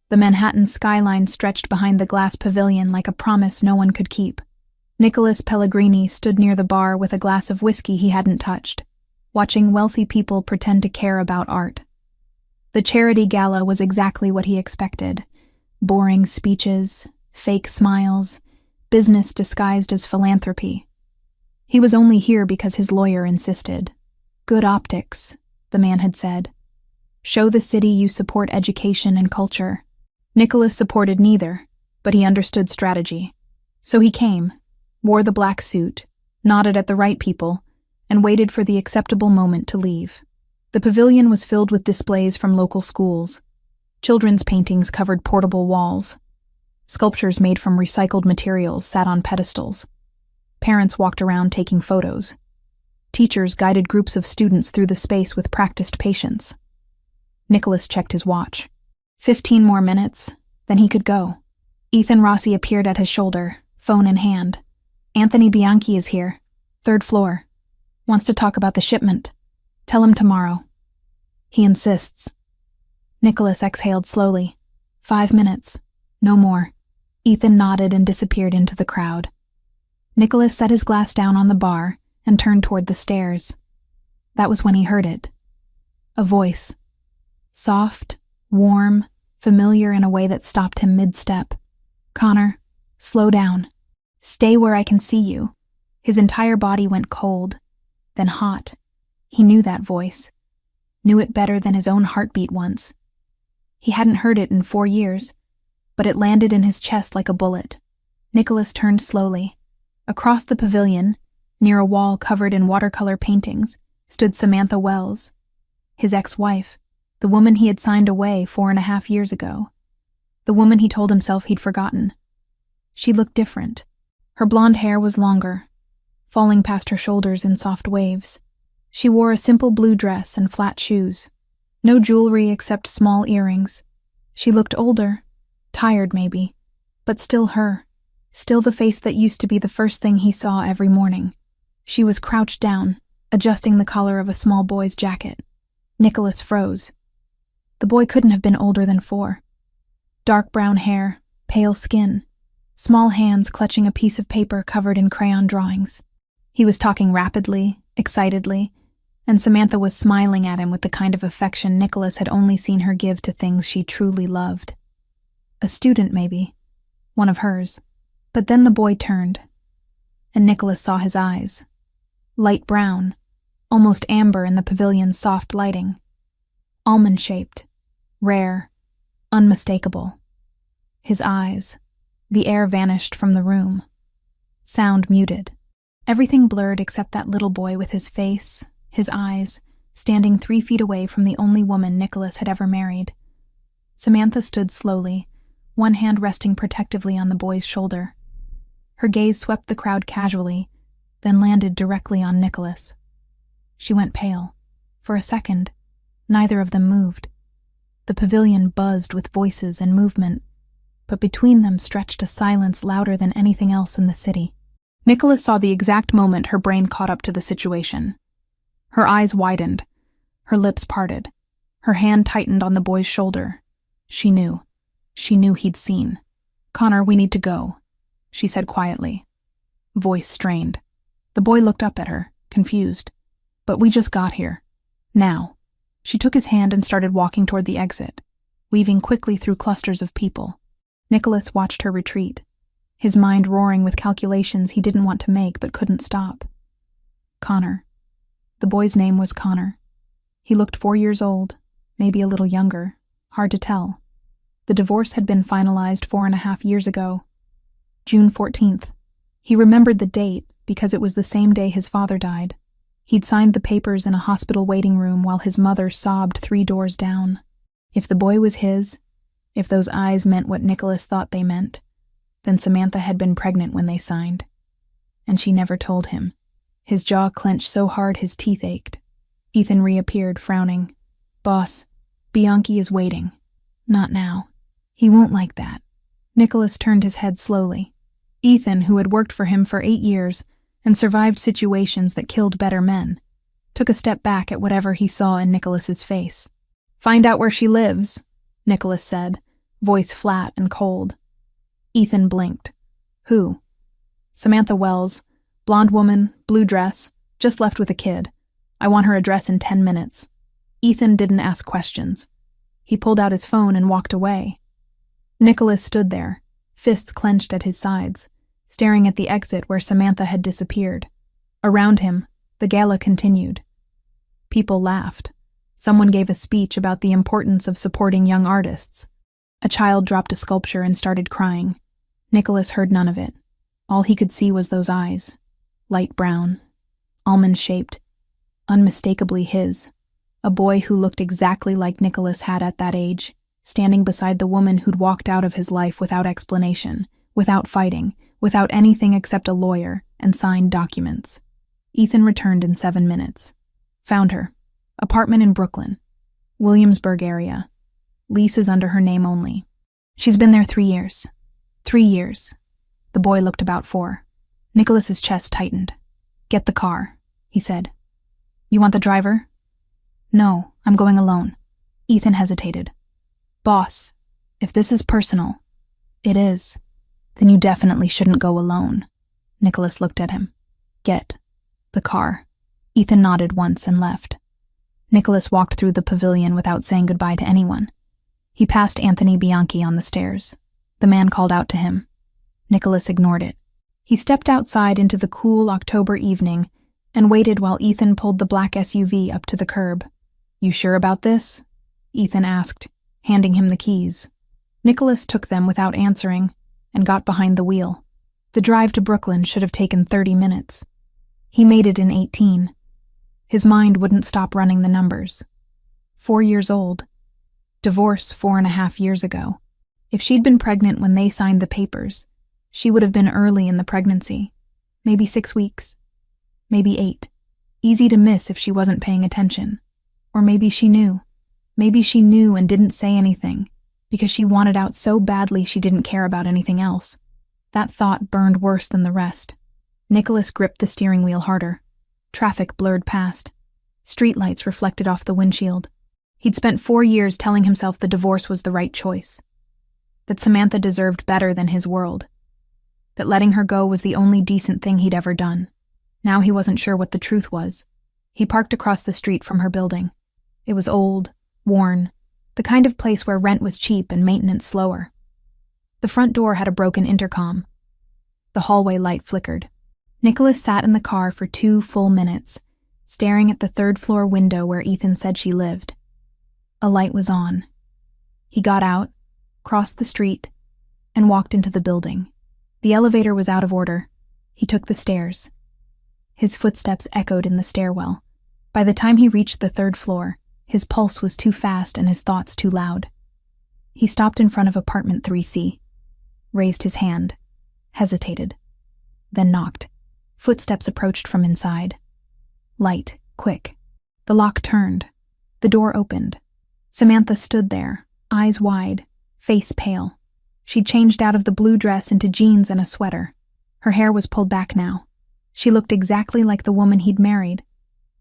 The Manhattan skyline stretched behind the glass pavilion like a promise no one could keep. Nicholas Pellegrini stood near the bar with a glass of whiskey he hadn't touched, watching wealthy people pretend to care about art. The charity gala was exactly what he expected. Boring speeches, fake smiles, business disguised as philanthropy. He was only here because his lawyer insisted. Good optics, the man had said. Show the city you support education and culture. Nicholas supported neither, but he understood strategy. So he came, wore the black suit, nodded at the right people, and waited for the acceptable moment to leave. The pavilion was filled with displays from local schools. Children's paintings covered portable walls. Sculptures made from recycled materials sat on pedestals. Parents walked around taking photos. Teachers guided groups of students through the space with practiced patience. Nicholas checked his watch. 15 more minutes, then he could go. Ethan Rossi appeared at his shoulder, phone in hand. Anthony Bianchi is here, 3rd floor. Wants to talk about the shipment. Tell him tomorrow. He insists. Nicholas exhaled slowly. 5 minutes. No more. Ethan nodded and disappeared into the crowd. Nicholas set his glass down on the bar and turned toward the stairs. That was when he heard it. A voice. Soft, warm, familiar in a way that stopped him mid-step. Connor, slow down. Stay where I can see you. His entire body went cold, then hot. He knew that voice. Knew it better than his own heartbeat once. He hadn't heard it in 4 years, but it landed in his chest like a bullet. Nicholas turned slowly. Across the pavilion, near a wall covered in watercolor paintings, stood Samantha Wells, his ex-wife, the woman he had signed away 4.5 years ago. The woman he told himself he'd forgotten. She looked different. Her blonde hair was longer, falling past her shoulders in soft waves. She wore a simple blue dress and flat shoes. No jewelry except small earrings. She looked older, tired maybe, but still her. Still the face that used to be the first thing he saw every morning. She was crouched down, adjusting the collar of a small boy's jacket. Nicholas froze. The boy couldn't have been older than 4. Dark brown hair, pale skin, small hands clutching a piece of paper covered in crayon drawings. He was talking rapidly, excitedly, and Samantha was smiling at him with the kind of affection Nicholas had only seen her give to things she truly loved. A student, maybe. One of hers. But then the boy turned, and Nicholas saw his eyes. Light brown, almost amber in the pavilion's soft lighting. Almond-shaped, rare, unmistakable. His eyes. The air vanished from the room. Sound muted. Everything blurred except that little boy with his face, his eyes, standing 3 feet away from the only woman Nicholas had ever married. Samantha stood slowly, one hand resting protectively on the boy's shoulder. Her gaze swept the crowd casually, then landed directly on Nicholas. She went pale. For a second, neither of them moved. The pavilion buzzed with voices and movement, but between them stretched a silence louder than anything else in the city. Nicholas saw the exact moment her brain caught up to the situation. Her eyes widened, her lips parted, her hand tightened on the boy's shoulder. She knew. She knew he'd seen. "Connor, we need to go," she said quietly. Voice strained. The boy looked up at her, confused. "But we just got here. Now." She took his hand and started walking toward the exit, weaving quickly through clusters of people. Nicholas watched her retreat, his mind roaring with calculations he didn't want to make but couldn't stop. Connor. The boy's name was Connor. He looked 4 years old, maybe a little younger, hard to tell. The divorce had been finalized 4.5 years ago. June 14th. He remembered the date because it was the same day his father died. He'd signed the papers in a hospital waiting room while his mother sobbed 3 doors down. If the boy was his, if those eyes meant what Nicholas thought they meant, then Samantha had been pregnant when they signed. And she never told him. His jaw clenched so hard his teeth ached. Ethan reappeared, frowning. "Boss, Bianchi is waiting." "Not now. He won't like that." Nicholas turned his head slowly. Ethan, who had worked for him for 8 years and survived situations that killed better men, took a step back at whatever he saw in Nicholas's face. "Find out where she lives," Nicholas said, voice flat and cold. Ethan blinked. Who? Samantha Wells, blonde woman, blue dress, just left with a kid. I want her address in 10 minutes. Ethan didn't ask questions. He pulled out his phone and walked away. Nicholas stood there, fists clenched at his sides, staring at the exit where Samantha had disappeared. Around him, the gala continued. People laughed. Someone gave a speech about the importance of supporting young artists. A child dropped a sculpture and started crying. Nicholas heard none of it. All he could see was those eyes. Light brown, almond-shaped, unmistakably his. A boy who looked exactly like Nicholas had at that age, standing beside the woman who'd walked out of his life without explanation, without fighting, without anything except a lawyer and signed documents. Ethan returned in 7 minutes. Found her. Apartment in Brooklyn. Williamsburg area. Lease is under her name only. She's been there 3 years. 3 years. The boy looked about 4. Nicholas's chest tightened. Get the car, he said. You want the driver? No, I'm going alone. Ethan hesitated. Boss, if this is personal. It is. Then you definitely shouldn't go alone. Nicholas looked at him. Get the car. Ethan nodded once and left. Nicholas walked through the pavilion without saying goodbye to anyone. He passed Anthony Bianchi on the stairs. The man called out to him. Nicholas ignored it. He stepped outside into the cool October evening and waited while Ethan pulled the black SUV up to the curb. You sure about this? Ethan asked, handing him the keys. Nicholas took them without answering and got behind the wheel. The drive to Brooklyn should have taken 30 minutes. He made it in 18. His mind wouldn't stop running the numbers. 4 years old. Divorce 4.5 years ago. If she'd been pregnant when they signed the papers, she would have been early in the pregnancy. Maybe 6 weeks. Maybe 8. Easy to miss if she wasn't paying attention. Or maybe she knew. Maybe she knew and didn't say anything, because she wanted out so badly she didn't care about anything else. That thought burned worse than the rest. Nicholas gripped the steering wheel harder. Traffic blurred past. Streetlights reflected off the windshield. He'd spent 4 years telling himself the divorce was the right choice. That Samantha deserved better than his world. That letting her go was the only decent thing he'd ever done. Now he wasn't sure what the truth was. He parked across the street from her building. It was old, worn, the kind of place where rent was cheap and maintenance slower. The front door had a broken intercom. The hallway light flickered. Nicholas sat in the car for 2 full minutes, staring at the 3rd-floor window where Ethan said she lived. A light was on. He got out, crossed the street, and walked into the building. The elevator was out of order. He took the stairs. His footsteps echoed in the stairwell. By the time he reached the 3rd floor, his pulse was too fast and his thoughts too loud. He stopped in front of apartment 3C, raised his hand, hesitated, then knocked. Footsteps approached from inside. Light, quick. The lock turned. The door opened. Samantha stood there, eyes wide, face pale. She'd changed out of the blue dress into jeans and a sweater. Her hair was pulled back now. She looked exactly like the woman he'd married,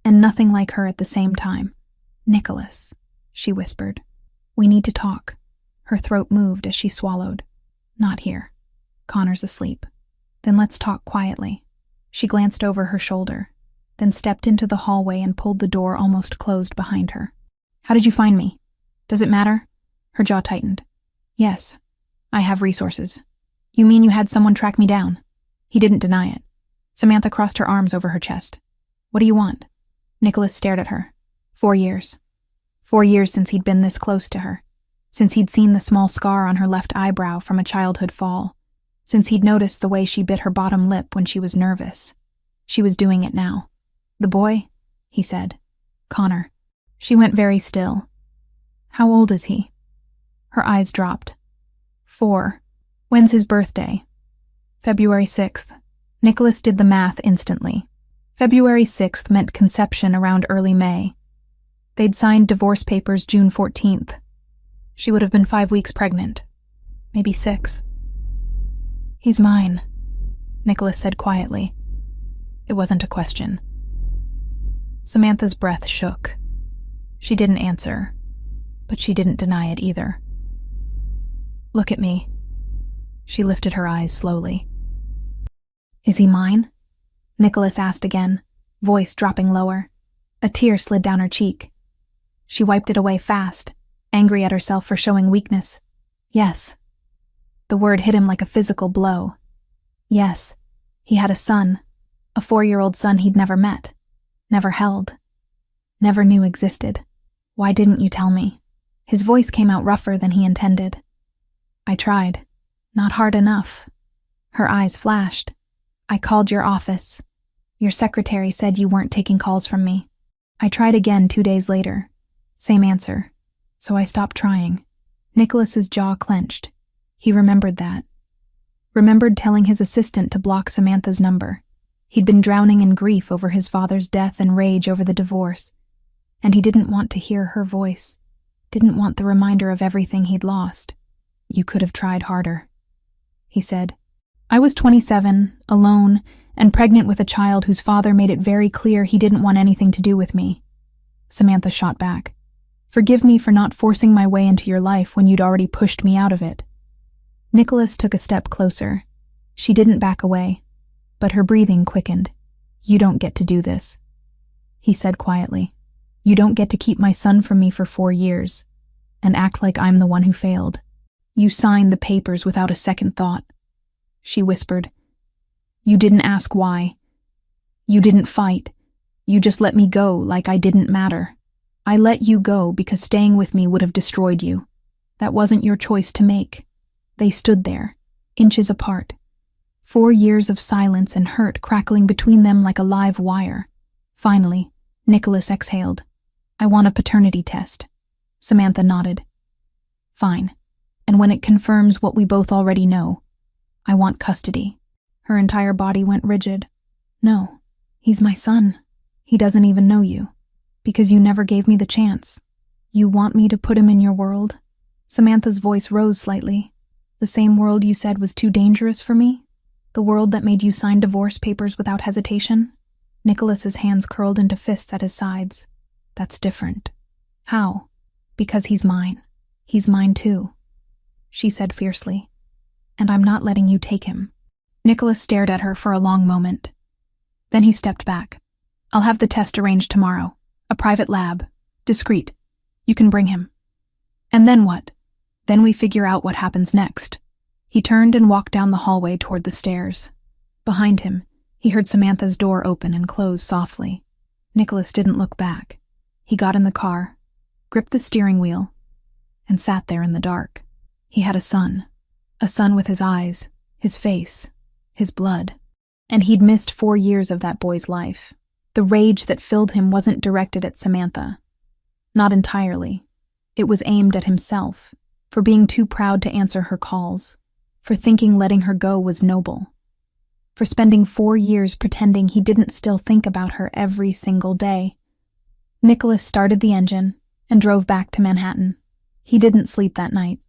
and nothing like her at the same time. Nicholas, she whispered. We need to talk. Her throat moved as she swallowed. Not here. Connor's asleep. Then let's talk quietly. She glanced over her shoulder, then stepped into the hallway and pulled the door almost closed behind her. How did you find me? Does it matter? Her jaw tightened. Yes. I have resources. You mean you had someone track me down? He didn't deny it. Samantha crossed her arms over her chest. What do you want? Nicholas stared at her. 4 years. 4 years since he'd been this close to her. Since he'd seen the small scar on her left eyebrow from a childhood fall. Since he'd noticed the way she bit her bottom lip when she was nervous. She was doing it now. The boy? He said. Connor. She went very still. How old is he? Her eyes dropped. 4. When's his birthday? February 6th. Nicholas did the math instantly. February 6th meant conception around early May. They'd signed divorce papers June 14th. She would have been 5 weeks pregnant. Maybe 6. He's mine, Nicholas said quietly. It wasn't a question. Samantha's breath shook. She didn't answer, but she didn't deny it either. Look at me. She lifted her eyes slowly. Is he mine? Nicholas asked again, voice dropping lower. A tear slid down her cheek. She wiped it away fast, angry at herself for showing weakness. Yes. The word hit him like a physical blow. Yes, he had a son, a 4-year-old son he'd never met, never held, never knew existed. Why didn't you tell me? His voice came out rougher than he intended. I tried. Not hard enough. Her eyes flashed. I called your office. Your secretary said you weren't taking calls from me. I tried again 2 days later. Same answer. So I stopped trying. Nicholas's jaw clenched. He remembered that. Remembered telling his assistant to block Samantha's number. He'd been drowning in grief over his father's death and rage over the divorce. And he didn't want to hear her voice. Didn't want the reminder of everything he'd lost. You could have tried harder, he said. I was 27, alone, and pregnant with a child whose father made it very clear he didn't want anything to do with me. Samantha shot back. Forgive me for not forcing my way into your life when you'd already pushed me out of it. Nicholas took a step closer. She didn't back away, but her breathing quickened. You don't get to do this, he said quietly. You don't get to keep my son from me for 4 years and act like I'm the one who failed. You signed the papers without a second thought, she whispered. You didn't ask why. You didn't fight. You just let me go like I didn't matter. I let you go because staying with me would have destroyed you. That wasn't your choice to make. They stood there, inches apart. 4 years of silence and hurt crackling between them like a live wire. Finally, Nicholas exhaled. I want a paternity test. Samantha nodded. Fine. And when it confirms what we both already know, I want custody. Her entire body went rigid. No, he's my son. He doesn't even know you. Because you never gave me the chance. You want me to put him in your world? Samantha's voice rose slightly. The same world you said was too dangerous for me? The world that made you sign divorce papers without hesitation? Nicholas's hands curled into fists at his sides. That's different. How? Because he's mine. He's mine too, she said fiercely. And I'm not letting you take him. Nicholas stared at her for a long moment. Then he stepped back. I'll have the test arranged tomorrow. A private lab. Discreet. You can bring him. And then what? Then we figure out what happens next. He turned and walked down the hallway toward the stairs. Behind him, he heard Samantha's door open and close softly. Nicholas didn't look back. He got in the car, gripped the steering wheel, and sat there in the dark. He had a son with his eyes, his face, his blood. And he'd missed 4 years of that boy's life. The rage that filled him wasn't directed at Samantha. Not entirely. It was aimed at himself, for being too proud to answer her calls, for thinking letting her go was noble, for spending 4 years pretending he didn't still think about her every single day. Nicholas started the engine and drove back to Manhattan. He didn't sleep that night.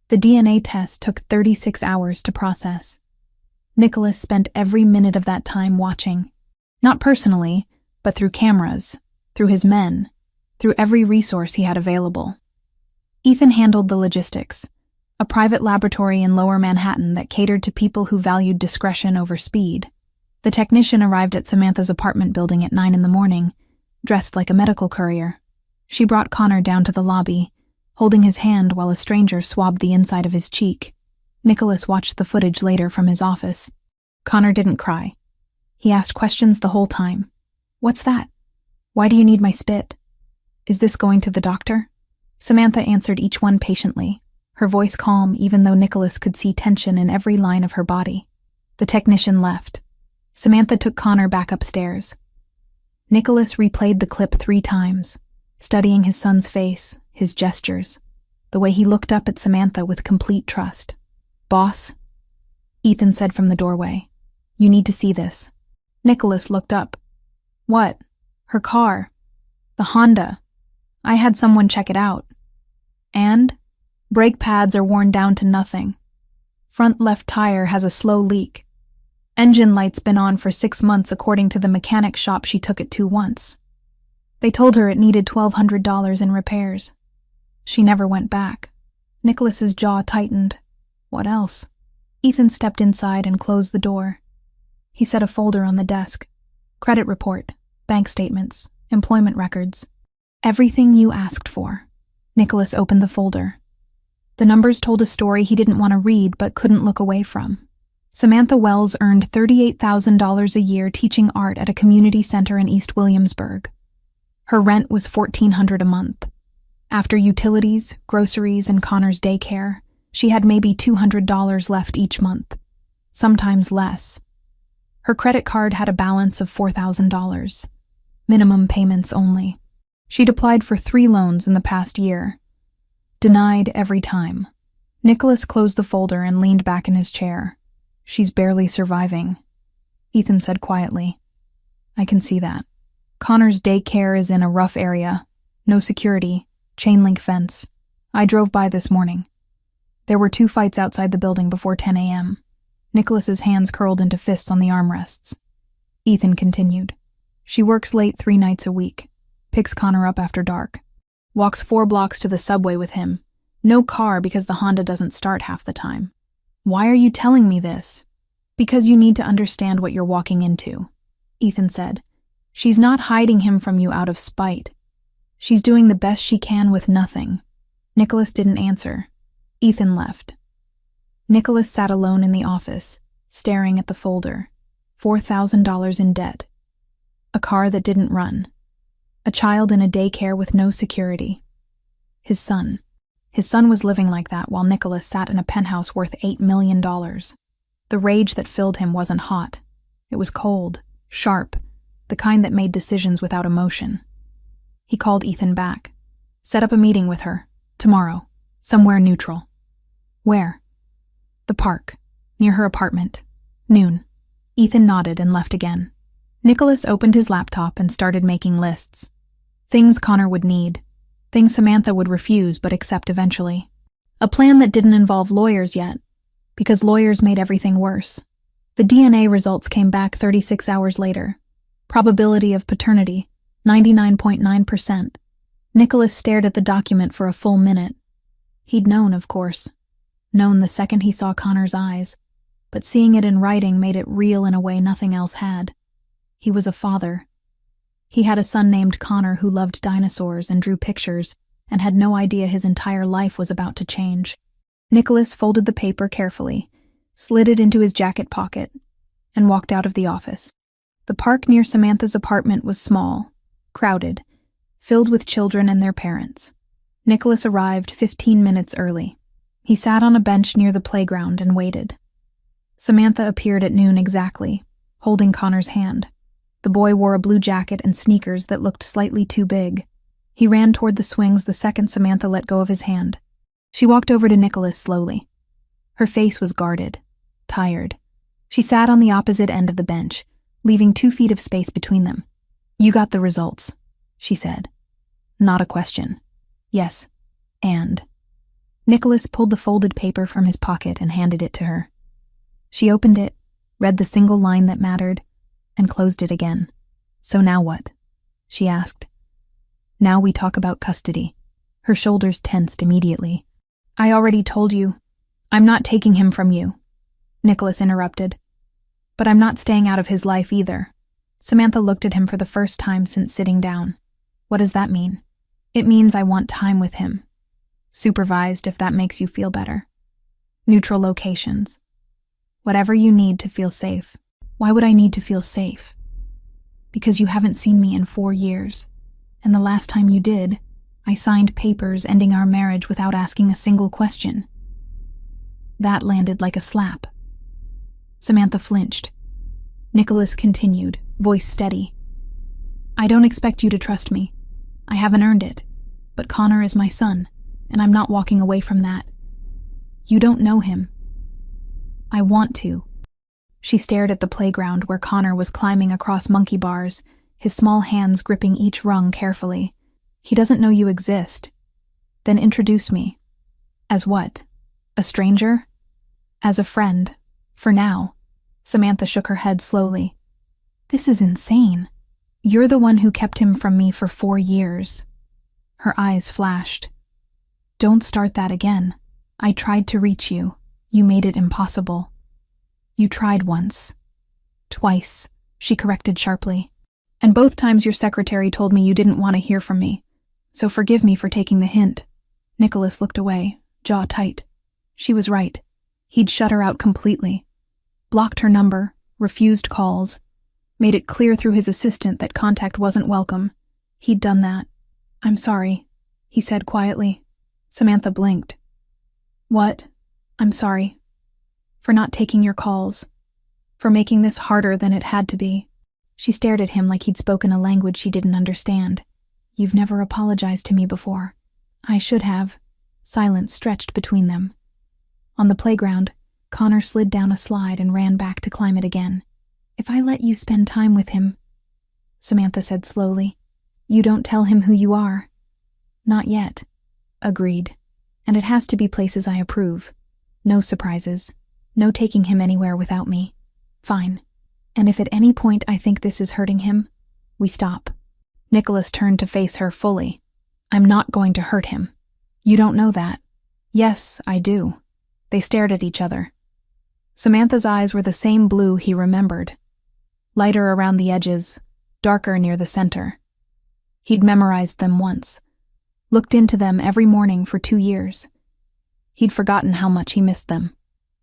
The DNA test took 36 hours to process. Nicholas spent every minute of that time watching, not personally, but through cameras, through his men, through every resource he had available. Ethan handled the logistics, a private laboratory in Lower Manhattan that catered to people who valued discretion over speed. The technician arrived at Samantha's apartment building at 9 a.m, dressed like a medical courier. She brought Connor down to the lobby, holding his hand while a stranger swabbed the inside of his cheek. Nicholas watched the footage later from his office. Connor didn't cry. He asked questions the whole time. What's that? Why do you need my spit? Is this going to the doctor? Samantha answered each one patiently, her voice calm even though Nicholas could see tension in every line of her body. The technician left. Samantha took Connor back upstairs. Nicholas replayed the clip 3 times, studying his son's face, his gestures, the way he looked up at Samantha with complete trust. Boss? Ethan said from the doorway. You need to see this. Nicholas looked up. What? Her car. The Honda. I had someone check it out. And? Brake pads are worn down to nothing. Front left tire has a slow leak. Engine light's been on for 6 months according to the mechanic shop she took it to once. They told her it needed $1,200 in repairs. She never went back. Nicholas's jaw tightened. What else? Ethan stepped inside and closed the door. He set a folder on the desk. Credit report, bank statements, employment records. Everything you asked for. Nicholas opened the folder. The numbers told a story he didn't want to read but couldn't look away from. Samantha Wells earned $38,000 a year teaching art at a community center in East Williamsburg. Her rent was $1,400 a month. After utilities, groceries, and Connor's daycare, she had maybe $200 left each month, sometimes less. Her credit card had a balance of $4,000, minimum payments only. She'd applied for 3 loans in the past year. Denied every time. Nicholas closed the folder and leaned back in his chair. She's barely surviving, Ethan said quietly. I can see that. Connor's daycare is in a rough area. No security, chain link fence. I drove by this morning. There were 2 fights outside the building before 10 a.m. Nicholas's hands curled into fists on the armrests. Ethan continued. She works late 3 nights a week. Picks Connor up after dark. Walks 4 blocks to the subway with him. No car because the Honda doesn't start half the time. Why are you telling me this? Because you need to understand what you're walking into, Ethan said. She's not hiding him from you out of spite. She's doing the best she can with nothing. Nicholas didn't answer. Ethan left. Nicholas sat alone in the office, staring at the folder. $4,000 in debt. A car that didn't run. A child in a daycare with no security. His son. His son was living like that while Nicholas sat in a penthouse worth $8 million. The rage that filled him wasn't hot. It was cold, sharp, the kind that made decisions without emotion. He called Ethan back. Set up a meeting with her. Tomorrow. Somewhere neutral. Where? The park. Near her apartment. Noon. Ethan nodded and left again. Nicholas opened his laptop and started making lists. Things Connor would need. Things Samantha would refuse but accept eventually. A plan that didn't involve lawyers yet, because lawyers made everything worse. The DNA results came back 36 hours later. Probability of paternity, 99.9%. Nicholas stared at the document for a full minute. He'd known, of course. Known the second he saw Connor's eyes, but seeing it in writing made it real in a way nothing else had. He was a father. He had a son named Connor who loved dinosaurs and drew pictures and had no idea his entire life was about to change. Nicholas folded the paper carefully, slid it into his jacket pocket, and walked out of the office. The park near Samantha's apartment was small, crowded, filled with children and their parents. Nicholas arrived 15 minutes early. He sat on a bench near the playground and waited. Samantha appeared at noon exactly, holding Connor's hand. The boy wore a blue jacket and sneakers that looked slightly too big. He ran toward the swings the second Samantha let go of his hand. She walked over to Nicholas slowly. Her face was guarded, tired. She sat on the opposite end of the bench, leaving 2 feet of space between them. You got the results, she said. Not a question. Yes. And. Nicholas pulled the folded paper from his pocket and handed it to her. She opened it, read the single line that mattered, and closed it again. So now what? She asked. Now we talk about custody. Her shoulders tensed immediately. I already told you. I'm not taking him from you, Nicholas interrupted. But I'm not staying out of his life either. Samantha looked at him for the first time since sitting down. What does that mean? It means I want time with him. Supervised, if that makes you feel better. Neutral locations. Whatever you need to feel safe. Why would I need to feel safe? Because you haven't seen me in 4 years. And the last time you did, I signed papers ending our marriage without asking a single question. That landed like a slap. Samantha flinched. Nicholas continued, voice steady. I don't expect you to trust me. I haven't earned it. But Connor is my son, and I'm not walking away from that. You don't know him. I want to. She stared at the playground where Connor was climbing across monkey bars, his small hands gripping each rung carefully. He doesn't know you exist. Then introduce me. As what? A stranger? As a friend. For now. Samantha shook her head slowly. This is insane. You're the one who kept him from me for 4 years. Her eyes flashed. Don't start that again. I tried to reach you. You made it impossible. You tried once. Twice, she corrected sharply. And both times your secretary told me you didn't want to hear from me. So forgive me for taking the hint. Nicholas looked away, jaw tight. She was right. He'd shut her out completely. Blocked her number, refused calls, made it clear through his assistant that contact wasn't welcome. He'd done that. I'm sorry, he said quietly. Samantha blinked. What? I'm sorry. For not taking your calls. For making this harder than it had to be. She stared at him like he'd spoken a language she didn't understand. You've never apologized to me before. I should have. Silence stretched between them. On the playground, Connor slid down a slide and ran back to climb it again. If I let you spend time with him, Samantha said slowly, you don't tell him who you are. Not yet. Agreed. And it has to be places I approve. No surprises. No taking him anywhere without me. Fine. And if at any point I think this is hurting him, we stop. Nicholas turned to face her fully. I'm not going to hurt him. You don't know that. Yes, I do. They stared at each other. Samantha's eyes were the same blue he remembered. Lighter around the edges, darker near the center. He'd memorized them once. Looked into them every morning for 2 years. He'd forgotten how much he missed them.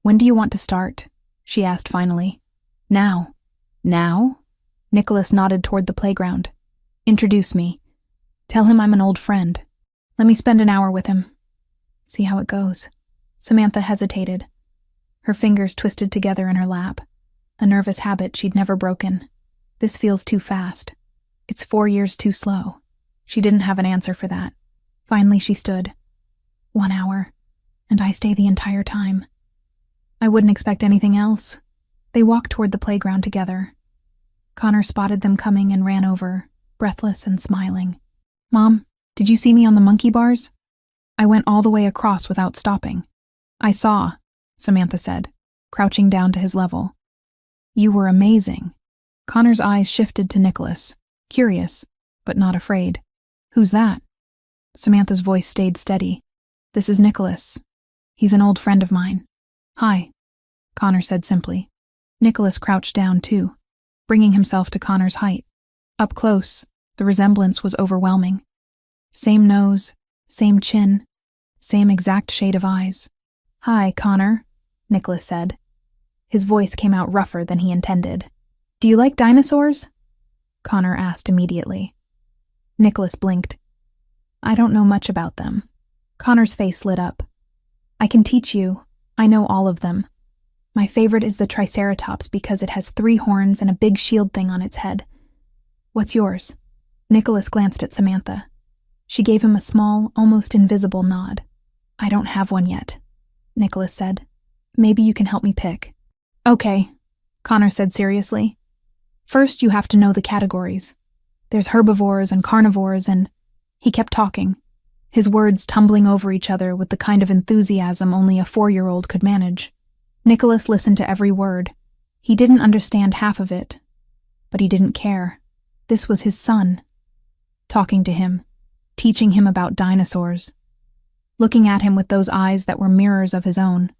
When do you want to start? She asked finally. Now. Now? Nicholas nodded toward the playground. Introduce me. Tell him I'm an old friend. Let me spend an hour with him. See how it goes. Samantha hesitated. Her fingers twisted together in her lap. A nervous habit she'd never broken. This feels too fast. It's 4 years too slow. She didn't have an answer for that. Finally she stood. 1 hour. And I stay the entire time. I wouldn't expect anything else. They walked toward the playground together. Connor spotted them coming and ran over, breathless and smiling. Mom, did you see me on the monkey bars? I went all the way across without stopping. I saw, Samantha said, crouching down to his level. You were amazing. Connor's eyes shifted to Nicholas, curious, but not afraid. Who's that? Samantha's voice stayed steady. This is Nicholas. He's an old friend of mine. Hi, Connor said simply. Nicholas crouched down too, bringing himself to Connor's height. Up close, the resemblance was overwhelming. Same nose, same chin, same exact shade of eyes. Hi, Connor, Nicholas said. His voice came out rougher than he intended. Do you like dinosaurs? Connor asked immediately. Nicholas blinked. I don't know much about them. Connor's face lit up. I can teach you. I know all of them. My favorite is the Triceratops because it has 3 horns and a big shield thing on its head. What's yours? Nicholas glanced at Samantha. She gave him a small, almost invisible nod. I don't have one yet, Nicholas said. Maybe you can help me pick. Okay, Connor said seriously. First, you have to know the categories. There's herbivores and carnivores and... He kept talking, his words tumbling over each other with the kind of enthusiasm only a 4-year-old could manage. Nicholas listened to every word. He didn't understand half of it, but he didn't care. This was his son. Talking to him, teaching him about dinosaurs. Looking at him with those eyes that were mirrors of his own.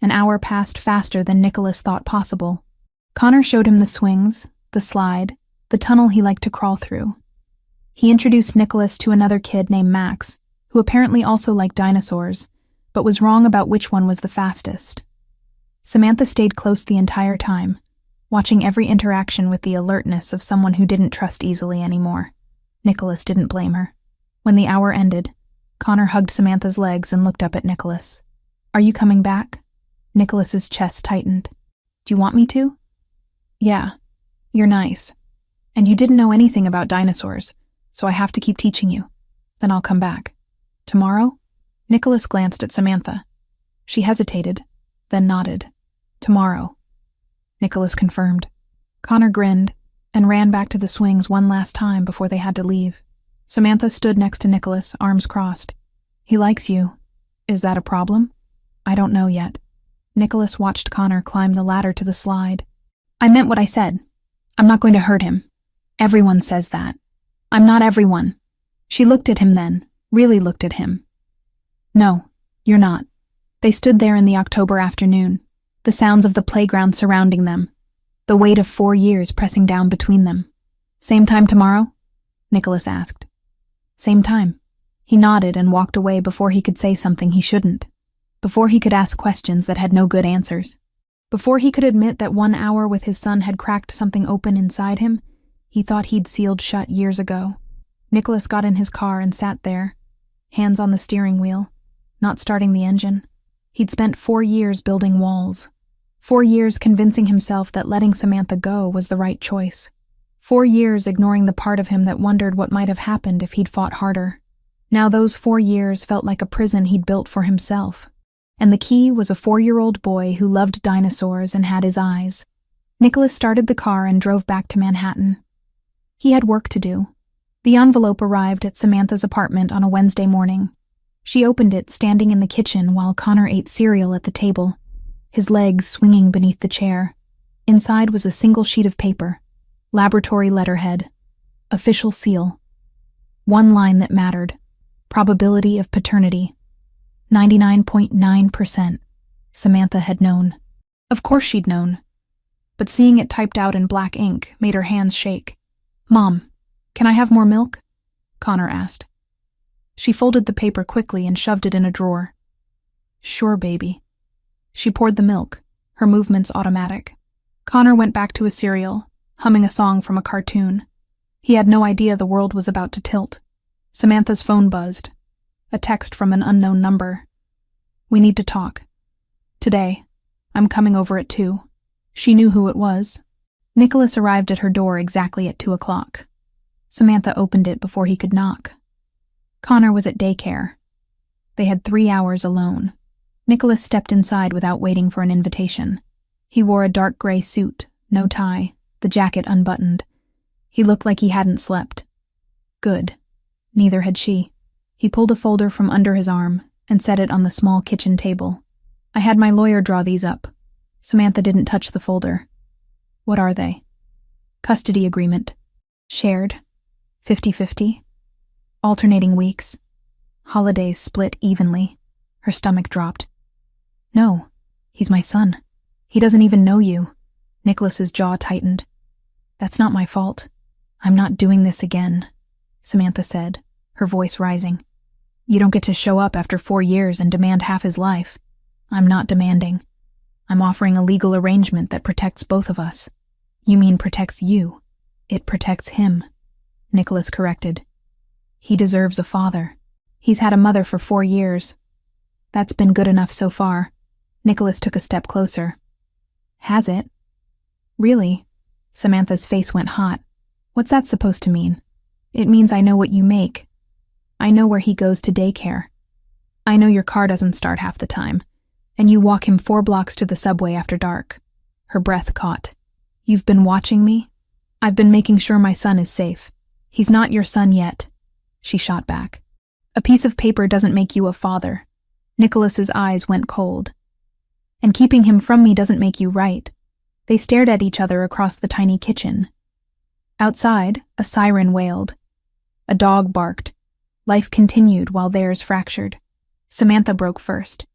An hour passed faster than Nicholas thought possible. Connor showed him the swings, the slide, the tunnel he liked to crawl through. He introduced Nicholas to another kid named Max, who apparently also liked dinosaurs, but was wrong about which one was the fastest. Samantha stayed close the entire time, watching every interaction with the alertness of someone who didn't trust easily anymore. Nicholas didn't blame her. When the hour ended, Connor hugged Samantha's legs and looked up at Nicholas. Are you coming back? Nicholas's chest tightened. Do you want me to? Yeah, you're nice. And you didn't know anything about dinosaurs, so I have to keep teaching you. Then I'll come back. Tomorrow? Nicholas glanced at Samantha. She hesitated, then nodded. Tomorrow. Nicholas confirmed. Connor grinned and ran back to the swings one last time before they had to leave. Samantha stood next to Nicholas, arms crossed. He likes you. Is that a problem? I don't know yet. Nicholas watched Connor climb the ladder to the slide. I meant what I said. I'm not going to hurt him. Everyone says that. I'm not everyone. She looked at him then, really looked at him. No, you're not. They stood there in the October afternoon, the sounds of the playground surrounding them, the weight of 4 years pressing down between them. "Same time tomorrow?" Nicholas asked. "Same time." He nodded and walked away before he could say something he shouldn't, before he could ask questions that had no good answers, before he could admit that 1 hour with his son had cracked something open inside him he thought he'd sealed shut years ago. Nicholas got in his car and sat there, hands on the steering wheel, not starting the engine. He'd spent 4 years building walls, 4 years convincing himself that letting Samantha go was the right choice, 4 years ignoring the part of him that wondered what might have happened if he'd fought harder. Now those 4 years felt like a prison he'd built for himself, and the key was a 4-year-old boy who loved dinosaurs and had his eyes. Nicholas started the car and drove back to Manhattan. He had work to do. The envelope arrived at Samantha's apartment on a Wednesday morning. She opened it standing in the kitchen while Connor ate cereal at the table, his legs swinging beneath the chair. Inside was a single sheet of paper, laboratory letterhead, official seal. One line that mattered: probability of paternity. 99.9%. Samantha had known. Of course she'd known. But seeing it typed out in black ink made her hands shake. "Mom, can I have more milk?" Connor asked. She folded the paper quickly and shoved it in a drawer. "Sure, baby." She poured the milk, her movements automatic. Connor went back to his cereal, humming a song from a cartoon. He had no idea the world was about to tilt. Samantha's phone buzzed. A text from an unknown number. "We need to talk. Today. I'm coming over at 2. She knew who it was. Nicholas arrived at her door exactly at 2 o'clock. Samantha opened it before he could knock. Connor was at daycare. They had 3 hours alone. Nicholas stepped inside without waiting for an invitation. He wore a dark gray suit, no tie, the jacket unbuttoned. He looked like he hadn't slept. Good. Neither had she. He pulled a folder from under his arm and set it on the small kitchen table. "I had my lawyer draw these up." Samantha didn't touch the folder. "What are they?" "Custody agreement. Shared. 50-50. Alternating weeks. Holidays split evenly." Her stomach dropped. "No, he's my son. He doesn't even know you." Nicholas's jaw tightened. "That's not my fault. I'm not doing this again," Samantha said, her voice rising. "You don't get to show up after 4 years and demand half his life. I'm not demanding. I'm offering a legal arrangement that protects both of us." "You mean protects you?" "It protects him," Nicholas corrected. "He deserves a father. He's had a mother for 4 years. That's been good enough so far." Nicholas took a step closer. "Has it?" "Really?" Samantha's face went hot. "What's that supposed to mean?" "It means I know what you make. I know where he goes to daycare. I know your car doesn't start half the time, and you walk him 4 blocks to the subway after dark." Her breath caught. "You've been watching me? I've been making sure my son is safe. He's not your son yet." She shot back. "A piece of paper doesn't make you a father." Nicholas's eyes went cold. "And keeping him from me doesn't make you right." They stared at each other across the tiny kitchen. Outside, a siren wailed. A dog barked. Life continued while theirs fractured. Samantha broke first.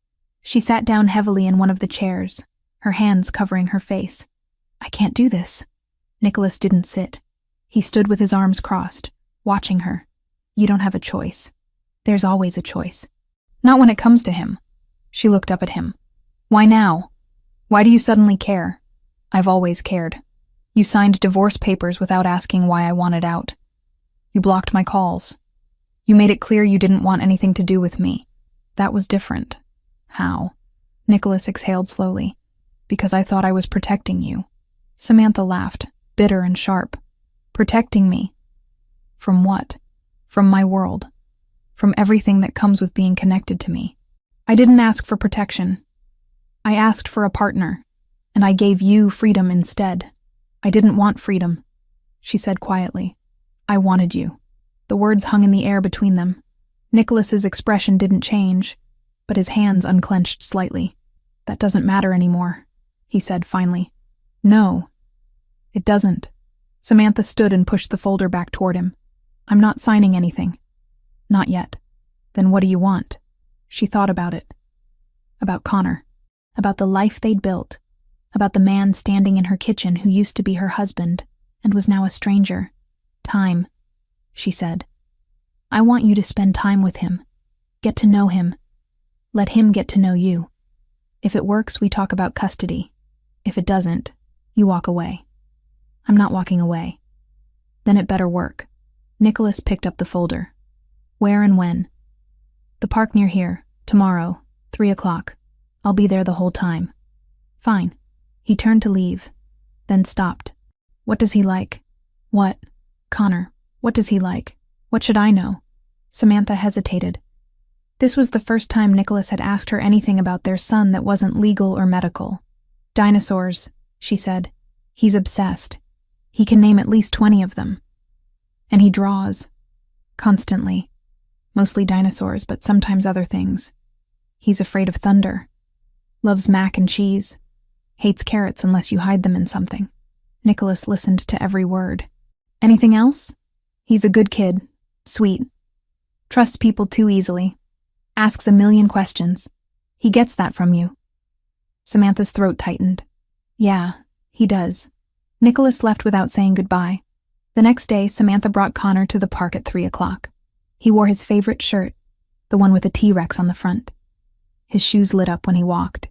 She sat down heavily in one of the chairs, her hands covering her face. "I can't do this." Nicholas didn't sit. He stood with his arms crossed, watching her. "You don't have a choice. There's always a choice." "Not when it comes to him." She looked up at him. "Why now? Why do you suddenly care?" "I've always cared. You signed divorce papers without asking why I wanted out. You blocked my calls. You made it clear you didn't want anything to do with me. That was different." "How?" Nicholas exhaled slowly. "Because I thought I was protecting you." Samantha laughed, bitter and sharp. "Protecting me? From what?" "From my world. From everything that comes with being connected to me. I didn't ask for protection. I asked for a partner, and I gave you freedom instead. I didn't want freedom," she said quietly. "I wanted you." The words hung in the air between them. Nicholas's expression didn't change, but his hands unclenched slightly. "That doesn't matter anymore," he said finally. "No, it doesn't." Samantha stood and pushed the folder back toward him. "I'm not signing anything." "Not yet." "Then what do you want?" She thought about it. About Connor. About the life they'd built. About the man standing in her kitchen who used to be her husband and was now a stranger. Time, she said. I want you to spend time with him. Get to know him. Let him get to know you. If it works, we talk about custody. If it doesn't, you walk away. I'm not walking away. Then it better work. Nicholas picked up the folder. Where and when? The park near here, tomorrow, 3 o'clock. I'll be there the whole time. Fine. He turned to leave, then stopped. What does he like? What? Connor, what does he like? What should I know? Samantha hesitated. This was the first time Nicholas had asked her anything about their son that wasn't legal or medical. Dinosaurs, she said. He's obsessed. He can name at least 20 of them. And he draws. Constantly. Mostly dinosaurs, but sometimes other things. He's afraid of thunder. Loves mac and cheese. Hates carrots unless you hide them in something. Nicholas listened to every word. Anything else? He's a good kid. Sweet. Trusts people too easily. Asks a million questions. He gets that from you. Samantha's throat tightened. Yeah, he does. Nicholas left without saying goodbye. The next day, Samantha brought Connor to the park at 3 o'clock. He wore his favorite shirt, the one with a T-Rex on the front. His shoes lit up when he walked.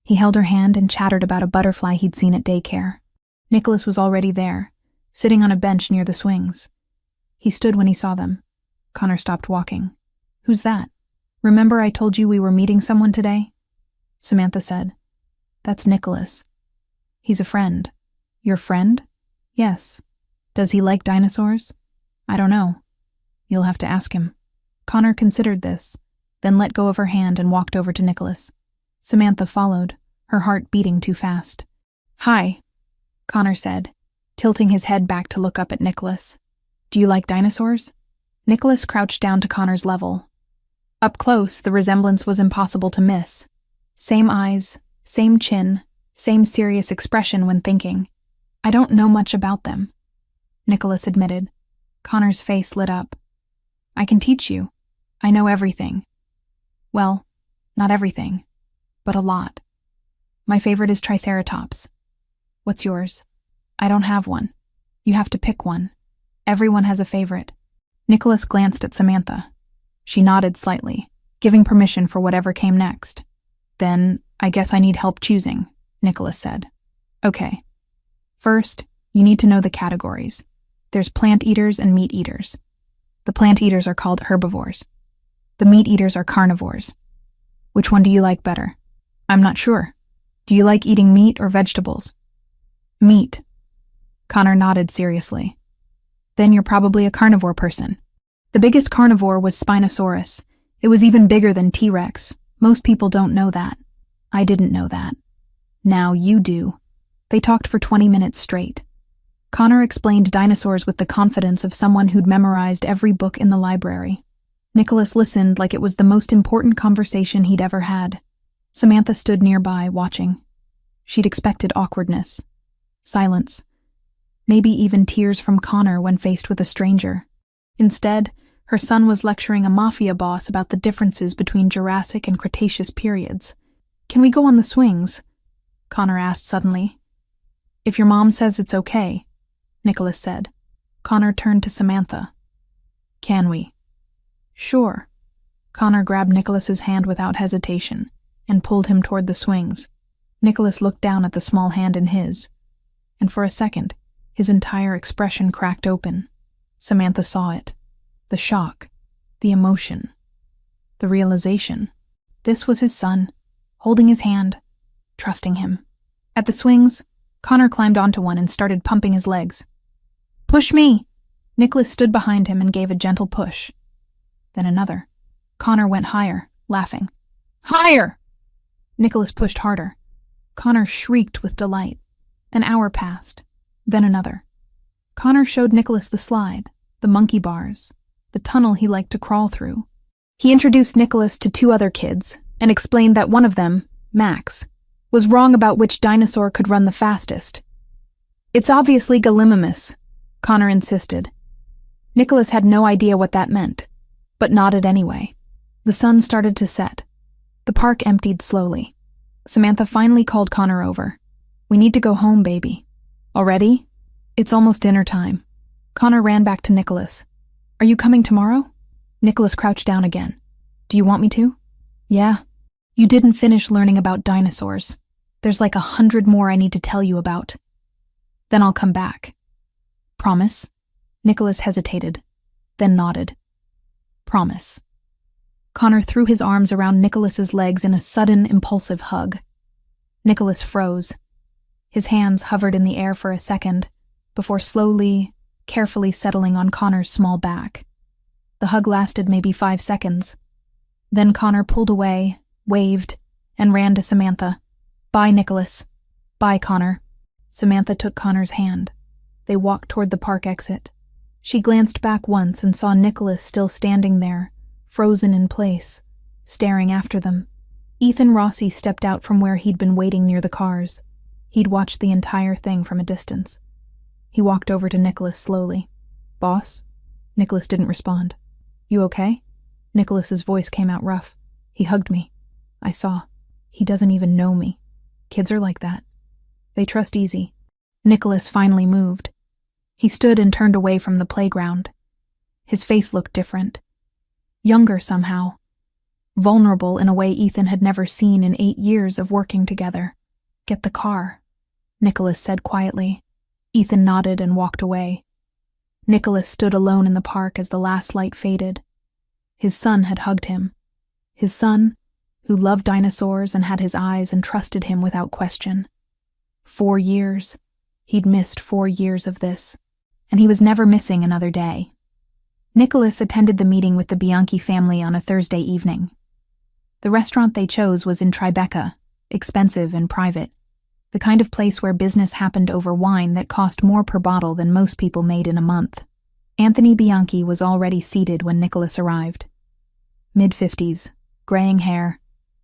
He held her hand and chattered about a butterfly he'd seen at daycare. Nicholas was already there, sitting on a bench near the swings. He stood when he saw them. Connor stopped walking. Who's that? Remember I told you we were meeting someone today? Samantha said. That's Nicholas. He's a friend. Your friend? Yes. Does he like dinosaurs? I don't know. You'll have to ask him. Connor considered this, then let go of her hand and walked over to Nicholas. Samantha followed, her heart beating too fast. Hi, Connor said, tilting his head back to look up at Nicholas. Do you like dinosaurs? Nicholas crouched down to Connor's level. Up close, the resemblance was impossible to miss. Same eyes, same chin, same serious expression when thinking. I don't know much about them, Nicholas admitted. Connor's face lit up. I can teach you. I know everything. Well, not everything, but a lot. My favorite is Triceratops. What's yours? I don't have one. You have to pick one. Everyone has a favorite. Nicholas glanced at Samantha. She nodded slightly, giving permission for whatever came next. Then, I guess I need help choosing, Nicholas said. Okay. First, you need to know the categories. There's plant eaters and meat eaters. The plant eaters are called herbivores. The meat eaters are carnivores. Which one do you like better? I'm not sure. Do you like eating meat or vegetables? Meat. Connor nodded seriously. Then you're probably a carnivore person. The biggest carnivore was Spinosaurus. It was even bigger than T-Rex. Most people don't know that. I didn't know that. Now you do. They talked for 20 minutes straight. Connor explained dinosaurs with the confidence of someone who'd memorized every book in the library. Nicholas listened like it was the most important conversation he'd ever had. Samantha stood nearby, watching. She'd expected awkwardness, silence, maybe even tears from Connor when faced with a stranger. Instead, her son was lecturing a Mafia boss about the differences between Jurassic and Cretaceous periods. Can we go on the swings? Connor asked suddenly. If your mom says it's okay, Nicholas said. Connor turned to Samantha. Can we? Sure. Connor grabbed Nicholas's hand without hesitation and pulled him toward the swings. Nicholas looked down at the small hand in his, and for a second, his entire expression cracked open. Samantha saw it. The shock, the emotion, the realization. This was his son, holding his hand, trusting him. At the swings, Connor climbed onto one and started pumping his legs. Push me! Nicholas stood behind him and gave a gentle push. Then another. Connor went higher, laughing. Higher! Nicholas pushed harder. Connor shrieked with delight. An hour passed. Then another. Connor showed Nicholas the slide, the monkey bars, the tunnel he liked to crawl through. He introduced Nicholas to 2 other kids and explained that one of them, Max, was wrong about which dinosaur could run the fastest. It's obviously Gallimimus, Connor insisted. Nicholas had no idea what that meant, but nodded anyway. The sun started to set. The park emptied slowly. Samantha finally called Connor over. "We need to go home, baby." "Already? It's almost dinner time." Connor ran back to Nicholas. "Are you coming tomorrow?" Nicholas crouched down again. "Do you want me to?" "Yeah." "You didn't finish learning about dinosaurs. There's like 100 more I need to tell you about. Then I'll come back." "Promise?" Nicholas hesitated, then nodded. "Promise." Connor threw his arms around Nicholas's legs in a sudden, impulsive hug. Nicholas froze. His hands hovered in the air for a second, before slowly, carefully settling on Connor's small back. The hug lasted maybe 5 seconds. Then Connor pulled away, waved, and ran to Samantha. "Bye, Nicholas." "Bye, Connor." Samantha took Connor's hand. They walked toward the park exit. She glanced back once and saw Nicholas still standing there, frozen in place, staring after them. Ethan Rossi stepped out from where he'd been waiting near the cars. He'd watched the entire thing from a distance. He walked over to Nicholas slowly. "Boss?" Nicholas didn't respond. "You okay?" Nicholas's voice came out rough. "He hugged me. I saw. He doesn't even know me. Kids are like that. They trust easy." Nicholas finally moved. He stood and turned away from the playground. His face looked different. Younger somehow. Vulnerable in a way Ethan had never seen in 8 years of working together. "Get the car," Nicholas said quietly. Ethan nodded and walked away. Nicholas stood alone in the park as the last light faded. His son had hugged him. His son, who loved dinosaurs and had his eyes and trusted him without question. 4 years. He'd missed 4 years of this, and he was never missing another day. Nicholas attended the meeting with the Bianchi family on a Thursday evening. The restaurant they chose was in Tribeca, expensive and private, the kind of place where business happened over wine that cost more per bottle than most people made in a month. Anthony Bianchi was already seated when Nicholas arrived. Mid-50s, graying hair,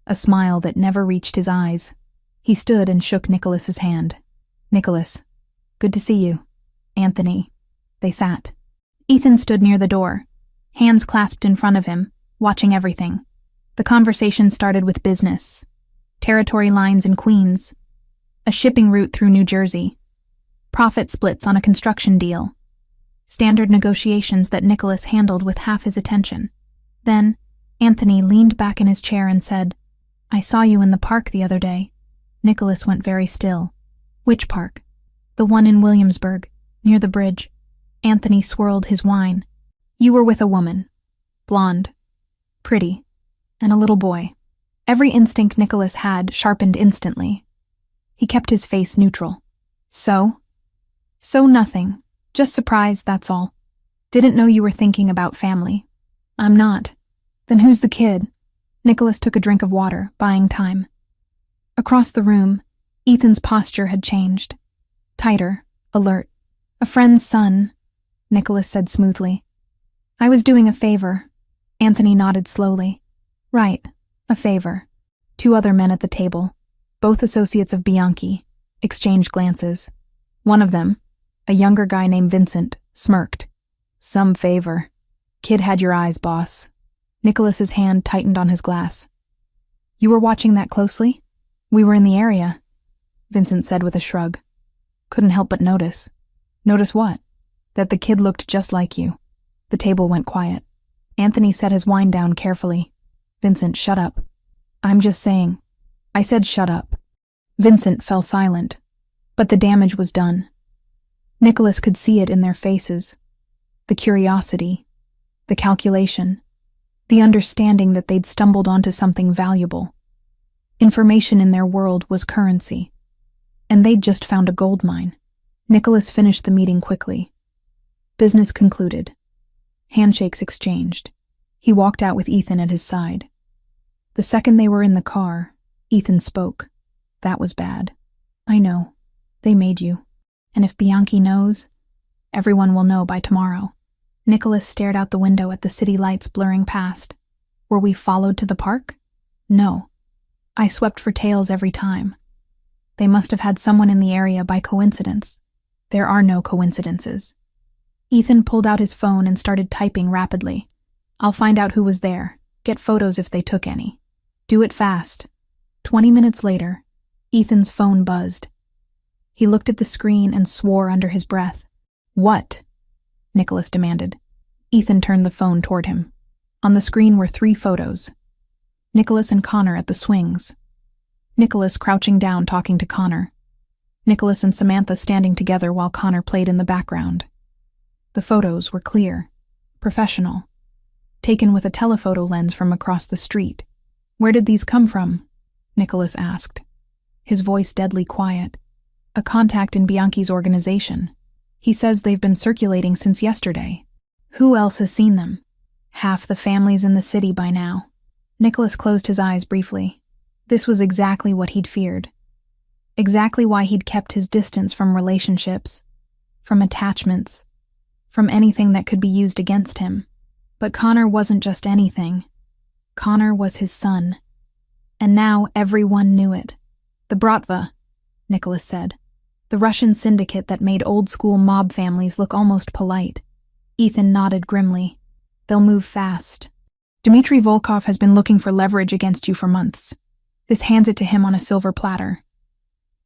a smile that never reached his eyes. He stood and shook Nicholas's hand. "Nicholas, good to see you." "Anthony." They sat. Ethan stood near the door, hands clasped in front of him, watching everything. The conversation started with business, territory lines in Queens, a shipping route through New Jersey, profit splits on a construction deal, standard negotiations that Nicholas handled with half his attention. Then, Anthony leaned back in his chair and said, "I saw you in the park the other day." Nicholas went very still. "Which park?" "The one in Williamsburg, near the bridge." Anthony swirled his wine. "You were with a woman. Blonde. Pretty. And a little boy." Every instinct Nicholas had sharpened instantly. He kept his face neutral. "So?" "So nothing. Just surprised, that's all. Didn't know you were thinking about family." "I'm not." "Then who's the kid?" Nicholas took a drink of water, buying time. Across the room, Ethan's posture had changed. Tighter, alert. "A friend's son," Nicholas said smoothly. "I was doing a favor." Anthony nodded slowly. "Right, a favor." 2 other men at the table, both associates of Bianchi, exchanged glances. One of them, a younger guy named Vincent, smirked. "Some favor. Kid had your eyes, boss." Nicholas's hand tightened on his glass. "You were watching that closely?" "We were in the area," Vincent said with a shrug. "Couldn't help but notice." "Notice what?" "That the kid looked just like you." The table went quiet. Anthony set his wine down carefully. "Vincent, shut up." "I'm just saying." "I said shut up." Vincent fell silent, but the damage was done. Nicholas could see it in their faces. The curiosity, the calculation, the understanding that they'd stumbled onto something valuable. Information in their world was currency, and they'd just found a gold mine. Nicholas finished the meeting quickly. Business concluded. Handshakes exchanged. He walked out with Ethan at his side. The second they were in the car, Ethan spoke. "That was bad. I know. They made you. And if Bianchi knows, everyone will know by tomorrow." Nicholas stared out the window at the city lights blurring past. "Were we followed to the park?" "No. I swept for tails every time. They must have had someone in the area by coincidence. There are no coincidences." Ethan pulled out his phone and started typing rapidly. "I'll find out who was there. Get photos if they took any." Do it fast. 20 minutes later, Ethan's phone buzzed. He looked at the screen and swore under his breath. What? Nicholas demanded. Ethan turned the phone toward him. On the screen were 3 photos. Nicholas and Connor at the swings. Nicholas crouching down talking to Connor. Nicholas and Samantha standing together while Connor played in the background. The photos were clear, professional, taken with a telephoto lens from across the street. Where did these come from? Nicholas asked, his voice deadly quiet. A contact in Bianchi's organization. He says they've been circulating since yesterday. Who else has seen them? Half the families in the city by now. Nicholas closed his eyes briefly. This was exactly what he'd feared. Exactly why he'd kept his distance from relationships, from attachments, from anything that could be used against him. But Connor wasn't just anything. Connor was his son. And now everyone knew it. The Bratva, Nicholas said. The Russian syndicate that made old-school mob families look almost polite. Ethan nodded grimly. They'll move fast. Dmitry Volkov has been looking for leverage against you for months. This hands it to him on a silver platter.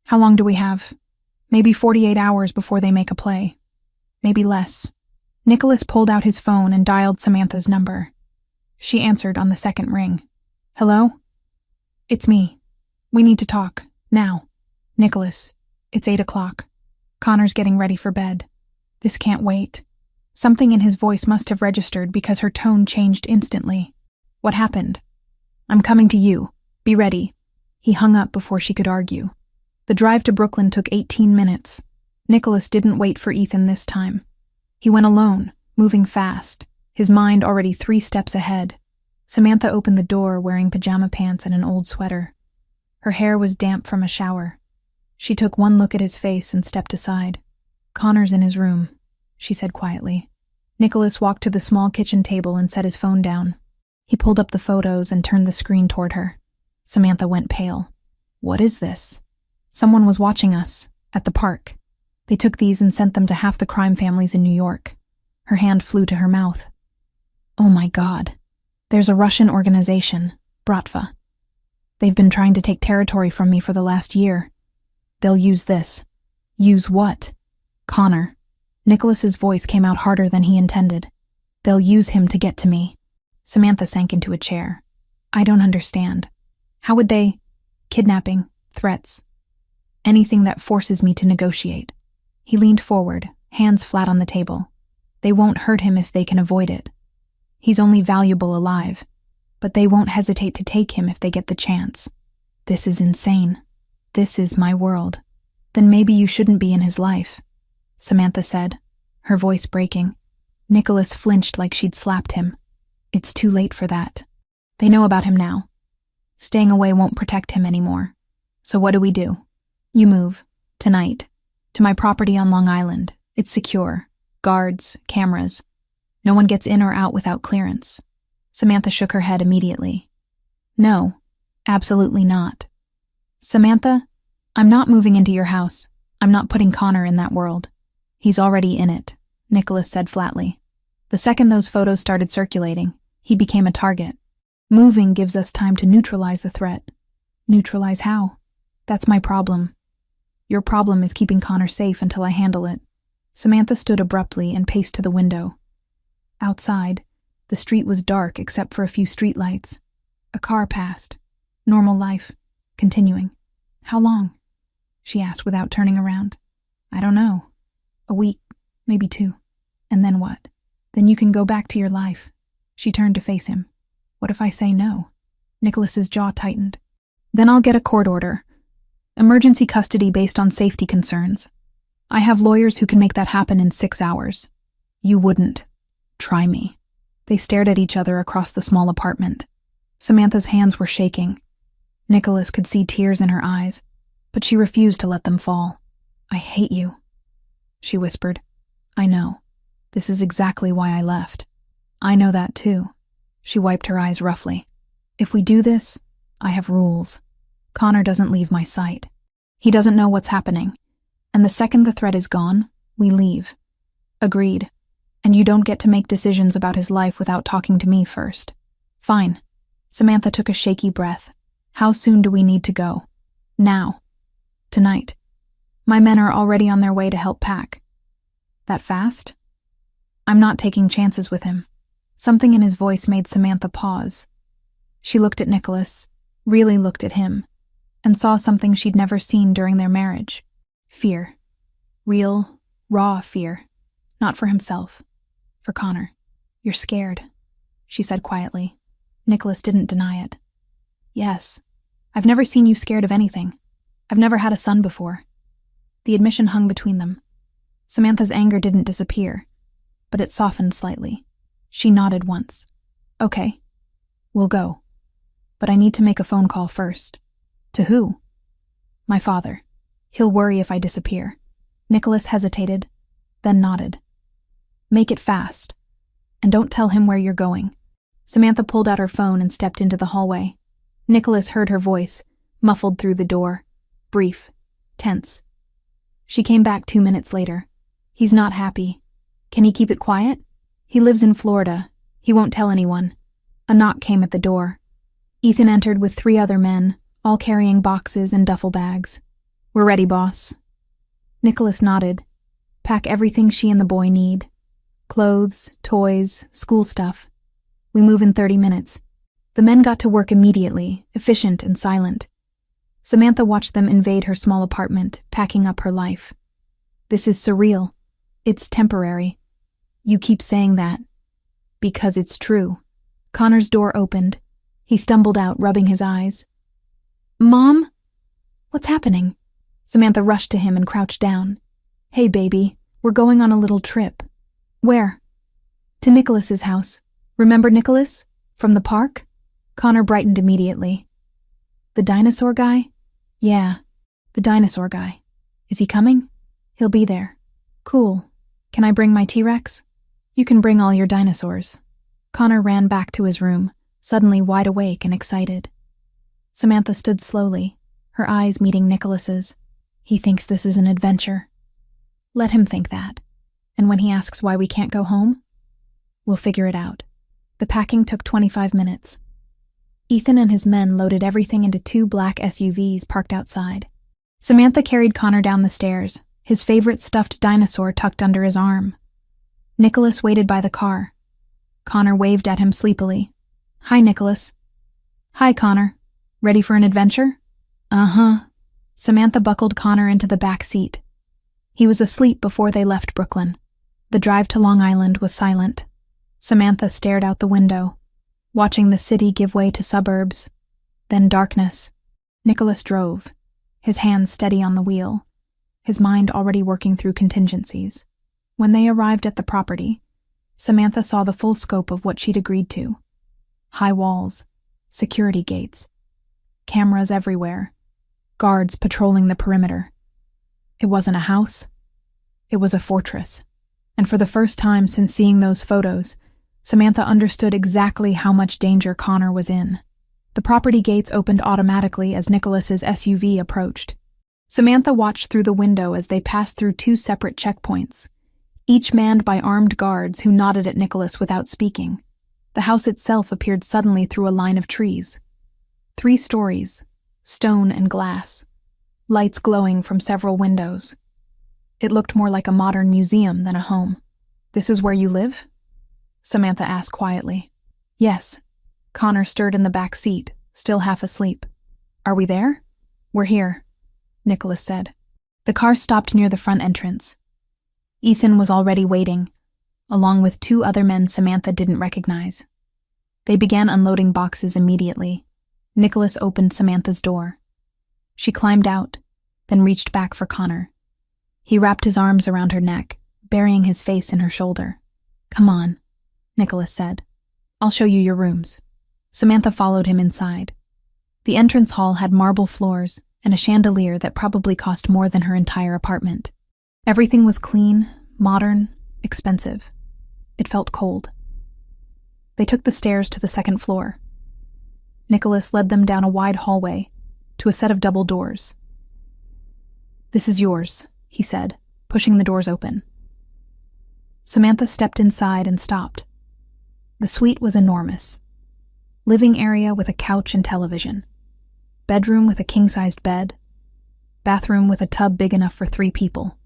How long do we have? Maybe 48 hours before they make a play. Maybe less. Nicholas pulled out his phone and dialed Samantha's number. She answered on the second ring. Hello? It's me. We need to talk. Now. Nicholas, it's 8 o'clock. Connor's getting ready for bed. This can't wait. Something in his voice must have registered because her tone changed instantly. What happened? I'm coming to you. Be ready. He hung up before she could argue. The drive to Brooklyn took 18 minutes. Nicholas didn't wait for Ethan this time. He went alone, moving fast, his mind already 3 steps ahead. Samantha opened the door wearing pajama pants and an old sweater. Her hair was damp from a shower. She took one look at his face and stepped aside. Connor's in his room, she said quietly. Nicholas walked to the small kitchen table and set his phone down. He pulled up the photos and turned the screen toward her. Samantha went pale. What is this? Someone was watching us, at the park. They took these and sent them to half the crime families in New York. Her hand flew to her mouth. Oh my God. There's a Russian organization, Bratva. They've been trying to take territory from me for the last year. They'll use this. Use what? Connor. Nicholas's voice came out harder than he intended. They'll use him to get to me. Samantha sank into a chair. I don't understand. How would they? Kidnapping, threats. Anything that forces me to negotiate. He leaned forward, hands flat on the table. They won't hurt him if they can avoid it. He's only valuable alive, but they won't hesitate to take him if they get the chance. This is insane. This is my world. Then maybe you shouldn't be in his life, Samantha said, her voice breaking. Nicholas flinched like she'd slapped him. It's too late for that. They know about him now. Staying away won't protect him anymore. So what do? You move, tonight, to my property on Long Island. It's secure. Guards, cameras. No one gets in or out without clearance. Samantha shook her head immediately. No, absolutely not. Samantha, I'm not moving into your house. I'm not putting Connor in that world. He's already in it, Nicholas said flatly. The second those photos started circulating, he became a target. Moving gives us time to neutralize the threat. Neutralize how? That's my problem. Your problem is keeping Connor safe until I handle it. Samantha stood abruptly and paced to the window. Outside, the street was dark except for a few streetlights. A car passed. Normal life. Continuing. How long? She asked without turning around. I don't know. A week, maybe 2. And then what? Then you can go back to your life. She turned to face him. What if I say no? Nicholas's jaw tightened. Then I'll get a court order. Emergency custody based on safety concerns. I have lawyers who can make that happen in 6 hours. You wouldn't. Try me. They stared at each other across the small apartment. Samantha's hands were shaking. Nicholas could see tears in her eyes, but she refused to let them fall. I hate you, she whispered. I know. This is exactly why I left. I know that too. She wiped her eyes roughly. If we do this, I have rules. Connor doesn't leave my sight. He doesn't know what's happening. And the second the threat is gone, we leave. Agreed. And you don't get to make decisions about his life without talking to me first. Fine. Samantha took a shaky breath. How soon do we need to go? Now. Tonight. My men are already on their way to help pack. That fast? I'm not taking chances with him. Something in his voice made Samantha pause. She looked at Nicholas, really looked at him, and saw something she'd never seen during their marriage. Fear. Real, raw fear. Not for himself. For Connor. You're scared, she said quietly. Nicholas didn't deny it. Yes. I've never seen you scared of anything. I've never had a son before. The admission hung between them. Samantha's anger didn't disappear, but it softened slightly. She nodded once. Okay. We'll go. But I need to make a phone call first. To who? My father. He'll worry if I disappear. Nicholas hesitated, then nodded. Make it fast. And don't tell him where you're going. Samantha pulled out her phone and stepped into the hallway. Nicholas heard her voice, muffled through the door. Brief. Tense. She came back 2 minutes later. He's not happy. Can he keep it quiet? He lives in Florida. He won't tell anyone. A knock came at the door. Ethan entered with 3 other men, all carrying boxes and duffel bags. We're ready, boss. Nicholas nodded. Pack everything she and the boy need. Clothes, toys, school stuff. We move in 30 minutes. The men got to work immediately, efficient and silent. Samantha watched them invade her small apartment, packing up her life. This is surreal. It's temporary. You keep saying that. Because it's true. Connor's door opened. He stumbled out, rubbing his eyes. Mom? What's happening? Samantha rushed to him and crouched down. Hey, baby, we're going on a little trip. Where? To Nicholas's house. Remember Nicholas? From the park? Connor brightened immediately. The dinosaur guy? Yeah, the dinosaur guy. Is he coming? He'll be there. Cool. Can I bring my T-Rex? You can bring all your dinosaurs. Connor ran back to his room, suddenly wide awake and excited. Samantha stood slowly, her eyes meeting Nicholas's. He thinks this is an adventure. Let him think that. And when he asks why we can't go home, we'll figure it out. The packing took 25 minutes. Ethan and his men loaded everything into 2 black SUVs parked outside. Samantha carried Connor down the stairs, his favorite stuffed dinosaur tucked under his arm. Nicholas waited by the car. Connor waved at him sleepily. Hi, Nicholas. Hi, Connor. Ready for an adventure? Uh-huh. Samantha buckled Connor into the back seat. He was asleep before they left Brooklyn. The drive to Long Island was silent. Samantha stared out the window, watching the city give way to suburbs, then darkness. Nicholas drove, his hands steady on the wheel, his mind already working through contingencies. When they arrived at the property, Samantha saw the full scope of what she'd agreed to. High walls, security gates, cameras everywhere, guards patrolling the perimeter. It wasn't a house. It was a fortress. And for the first time since seeing those photos, Samantha understood exactly how much danger Connor was in. The property gates opened automatically as Nicholas's SUV approached. Samantha watched through the window as they passed through 2 separate checkpoints, each manned by armed guards who nodded at Nicholas without speaking. The house itself appeared suddenly through a line of trees. 3 stories, stone and glass, lights glowing from several windows. It looked more like a modern museum than a home. This is where you live? Samantha asked quietly. Yes. Connor stirred in the back seat, still half asleep. Are we there? We're here, Nicholas said. The car stopped near the front entrance. Ethan was already waiting, along with 2 other men Samantha didn't recognize. They began unloading boxes immediately. Nicholas opened Samantha's door. She climbed out, then reached back for Connor. He wrapped his arms around her neck, burying his face in her shoulder. Come on, Nicholas said. I'll show you your rooms. Samantha followed him inside. The entrance hall had marble floors and a chandelier that probably cost more than her entire apartment. Everything was clean, modern, expensive. It felt cold. They took the stairs to the 2nd floor. Nicholas led them down a wide hallway to a set of double doors. This is yours, he said, pushing the doors open. Samantha stepped inside and stopped. The suite was enormous. living area with a couch and television, bedroom with a king-sized bed, bathroom with a tub big enough for 3 people,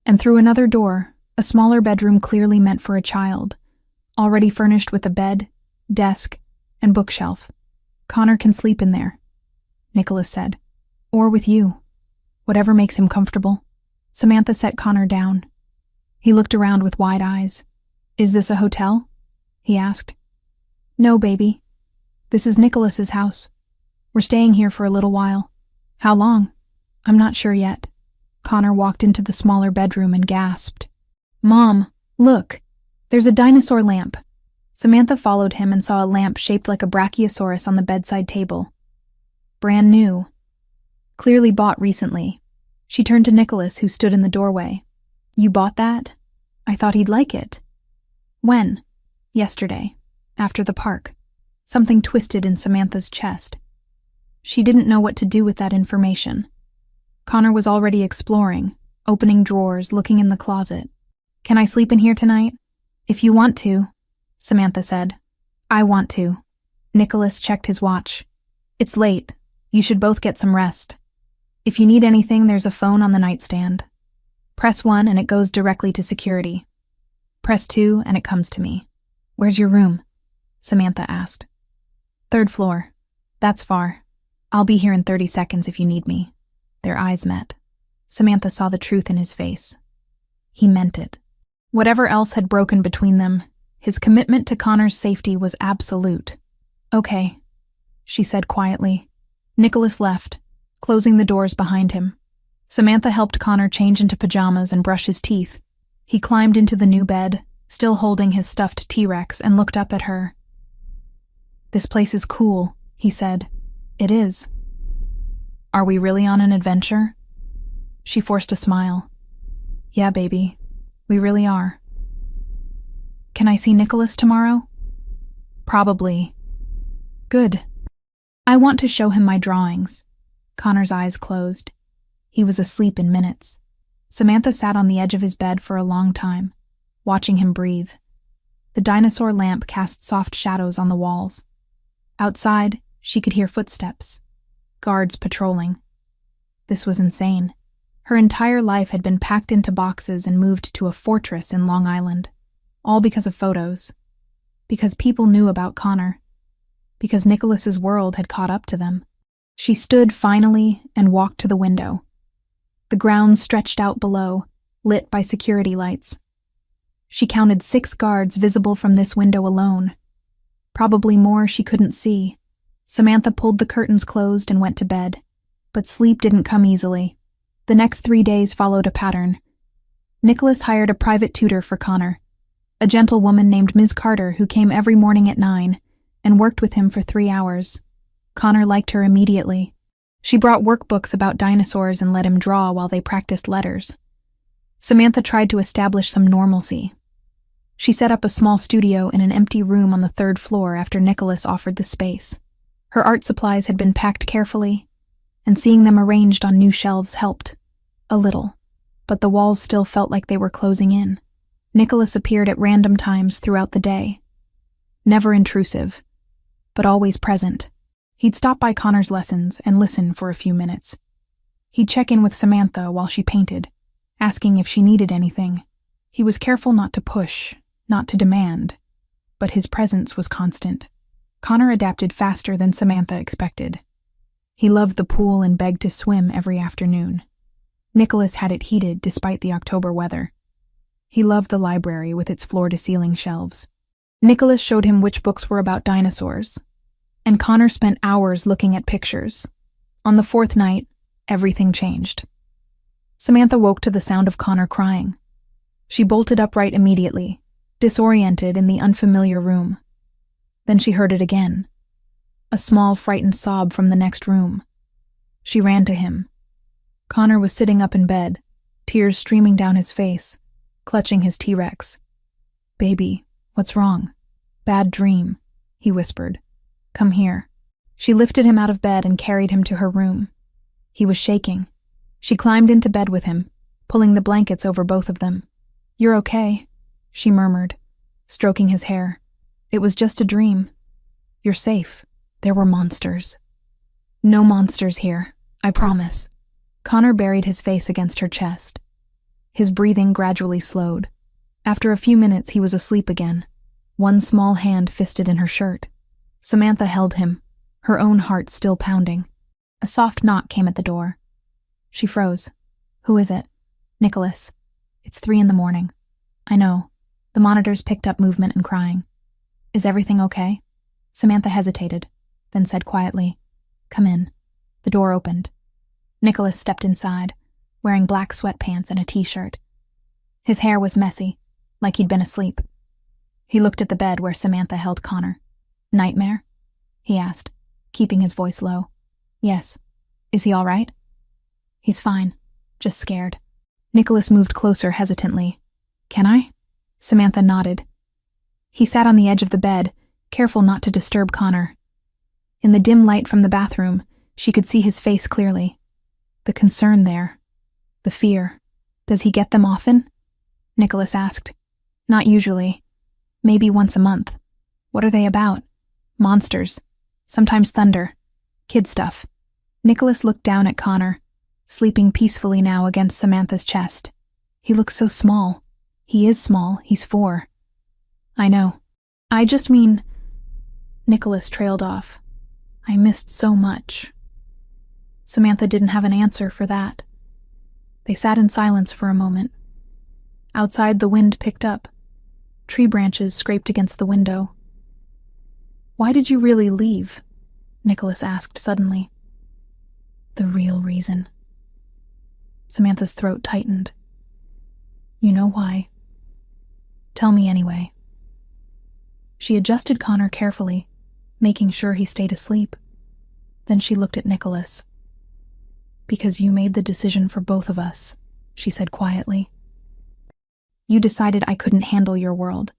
and through another door, a smaller bedroom clearly meant for a child, already furnished with a bed, desk, and bookshelf. Connor can sleep in there, Nicholas said. Or with you. Whatever makes him comfortable. Samantha set Connor down. He looked around with wide eyes. Is this a hotel? He asked. No, baby. This is Nicholas's house. We're staying here for a little while. How long? I'm not sure yet. Connor walked into the smaller bedroom and gasped. Mom, look. There's a dinosaur lamp. Samantha followed him and saw a lamp shaped like a brachiosaurus on the bedside table. Brand new. Clearly bought recently. She turned to Nicholas, who stood in the doorway. You bought that? I thought he'd like it. When? Yesterday. After the park. Something twisted in Samantha's chest. She didn't know what to do with that information. Connor was already exploring, opening drawers, looking in the closet. Can I sleep in here tonight? If you want to, Samantha said. I want to. Nicholas checked his watch. It's late. You should both get some rest. If you need anything, there's a phone on the nightstand. Press 1 and it goes directly to security. Press 2 and it comes to me. Where's your room? Samantha asked. 3rd floor. That's far. I'll be here in 30 seconds if you need me. Their eyes met. Samantha saw the truth in his face. He meant it. Whatever else had broken between them, his commitment to Connor's safety was absolute. Okay, she said quietly. Nicholas left, closing the doors behind him. Samantha helped Connor change into pajamas and brush his teeth. He climbed into the new bed, still holding his stuffed T-Rex, and looked up at her. This place is cool, he said. It is. Are we really on an adventure? She forced a smile. Yeah, baby, we really are. Can I see Nicholas tomorrow? Probably. Good. I want to show him my drawings. Connor's eyes closed. He was asleep in minutes. Samantha sat on the edge of his bed for a long time, watching him breathe. The dinosaur lamp cast soft shadows on the walls. Outside, she could hear footsteps. Guards patrolling. This was insane. Her entire life had been packed into boxes and moved to a fortress in Long Island. All because of photos. Because people knew about Connor. Because Nicholas's world had caught up to them. She stood finally and walked to the window. The ground stretched out below, lit by security lights. She counted 6 guards visible from this window alone. Probably more she couldn't see. Samantha pulled the curtains closed and went to bed. But sleep didn't come easily. The next 3 days followed a pattern. Nicholas hired a private tutor for Connor, a gentlewoman named Ms. Carter who came every morning at 9 and worked with him for 3 hours. Connor liked her immediately. She brought workbooks about dinosaurs and let him draw while they practiced letters. Samantha tried to establish some normalcy. She set up a small studio in an empty room on the 3rd floor after Nicholas offered the space. Her art supplies had been packed carefully, and seeing them arranged on new shelves helped. A little, but the walls still felt like they were closing in. Nicholas appeared at random times throughout the day. Never intrusive, but always present. He'd stop by Connor's lessons and listen for a few minutes. He'd check in with Samantha while she painted, asking if she needed anything. He was careful not to push, not to demand, but his presence was constant. Connor adapted faster than Samantha expected. He loved the pool and begged to swim every afternoon. Nicholas had it heated despite the October weather. He loved the library with its floor-to-ceiling shelves. Nicholas showed him which books were about dinosaurs, and Connor spent hours looking at pictures. On the 4th night, everything changed. Samantha woke to the sound of Connor crying. She bolted upright immediately, disoriented in the unfamiliar room. Then she heard it again. A small, frightened sob from the next room. She ran to him. Connor was sitting up in bed, tears streaming down his face, clutching his T-Rex. Baby, what's wrong? Bad dream, he whispered. Come here. She lifted him out of bed and carried him to her room. He was shaking. She climbed into bed with him, pulling the blankets over both of them. You're okay, she murmured, stroking his hair. It was just a dream. You're safe. There were monsters. No monsters here, I promise. Connor buried his face against her chest. His breathing gradually slowed. After a few minutes, he was asleep again, one small hand fisted in her shirt. Samantha held him, her own heart still pounding. A soft knock came at the door. She froze. Who is it? Nicholas. It's 3 a.m. I know. The monitors picked up movement and crying. Is everything okay? Samantha hesitated, then said quietly, Come in. The door opened. Nicholas stepped inside, wearing black sweatpants and a t-shirt. His hair was messy, like he'd been asleep. He looked at the bed where Samantha held Connor. Nightmare? He asked, keeping his voice low. Yes. Is he all right? He's fine, just scared. Nicholas moved closer hesitantly. Can I? Samantha nodded. He sat on the edge of the bed, careful not to disturb Connor. In the dim light from the bathroom, she could see his face clearly. The concern there. The fear. Does he get them often? Nicholas asked. Not usually. Maybe once a month. What are they about? Monsters. Sometimes thunder. Kid stuff. Nicholas looked down at Connor, sleeping peacefully now against Samantha's chest. He looks so small. He is small. He's 4. I know. I just mean... Nicholas trailed off. I missed so much. Samantha didn't have an answer for that. They sat in silence for a moment. Outside, the wind picked up. Tree branches scraped against the window. Why did you really leave? Nicholas asked suddenly. The real reason. Samantha's throat tightened. You know why. Tell me anyway. She adjusted Connor carefully, making sure he stayed asleep. Then she looked at Nicholas. Because you made the decision for both of us, she said quietly. You decided I couldn't handle your world.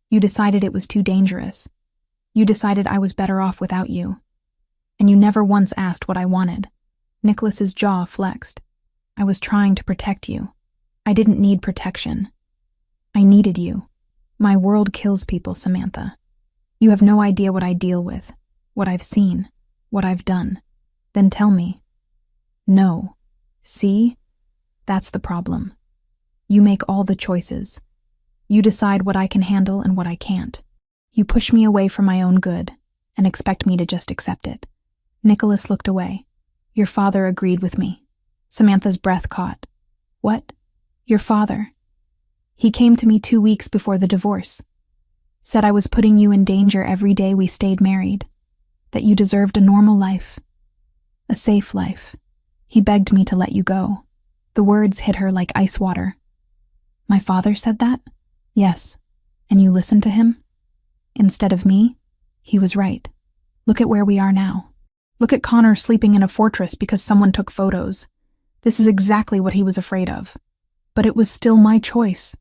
You decided it was too dangerous. You decided I was better off without you. And you never once asked what I wanted. Nicholas's jaw flexed. I was trying to protect you. I didn't need protection. I needed you. My world kills people, Samantha. You have no idea what I deal with, what I've seen, what I've done. Then tell me. No. See? That's the problem. You make all the choices. You decide what I can handle and what I can't. You push me away from my own good and expect me to just accept it. Nicholas looked away. Your father agreed with me. Samantha's breath caught. What? Your father? He came to me 2 weeks before the divorce. Said I was putting you in danger every day we stayed married. That you deserved a normal life. A safe life. He begged me to let you go. The words hit her like ice water. My father said that? Yes. And you listened to him? Instead of me? He was right. Look at where we are now. Look at Connor sleeping in a fortress because someone took photos. This is exactly what he was afraid of. But it was still my choice,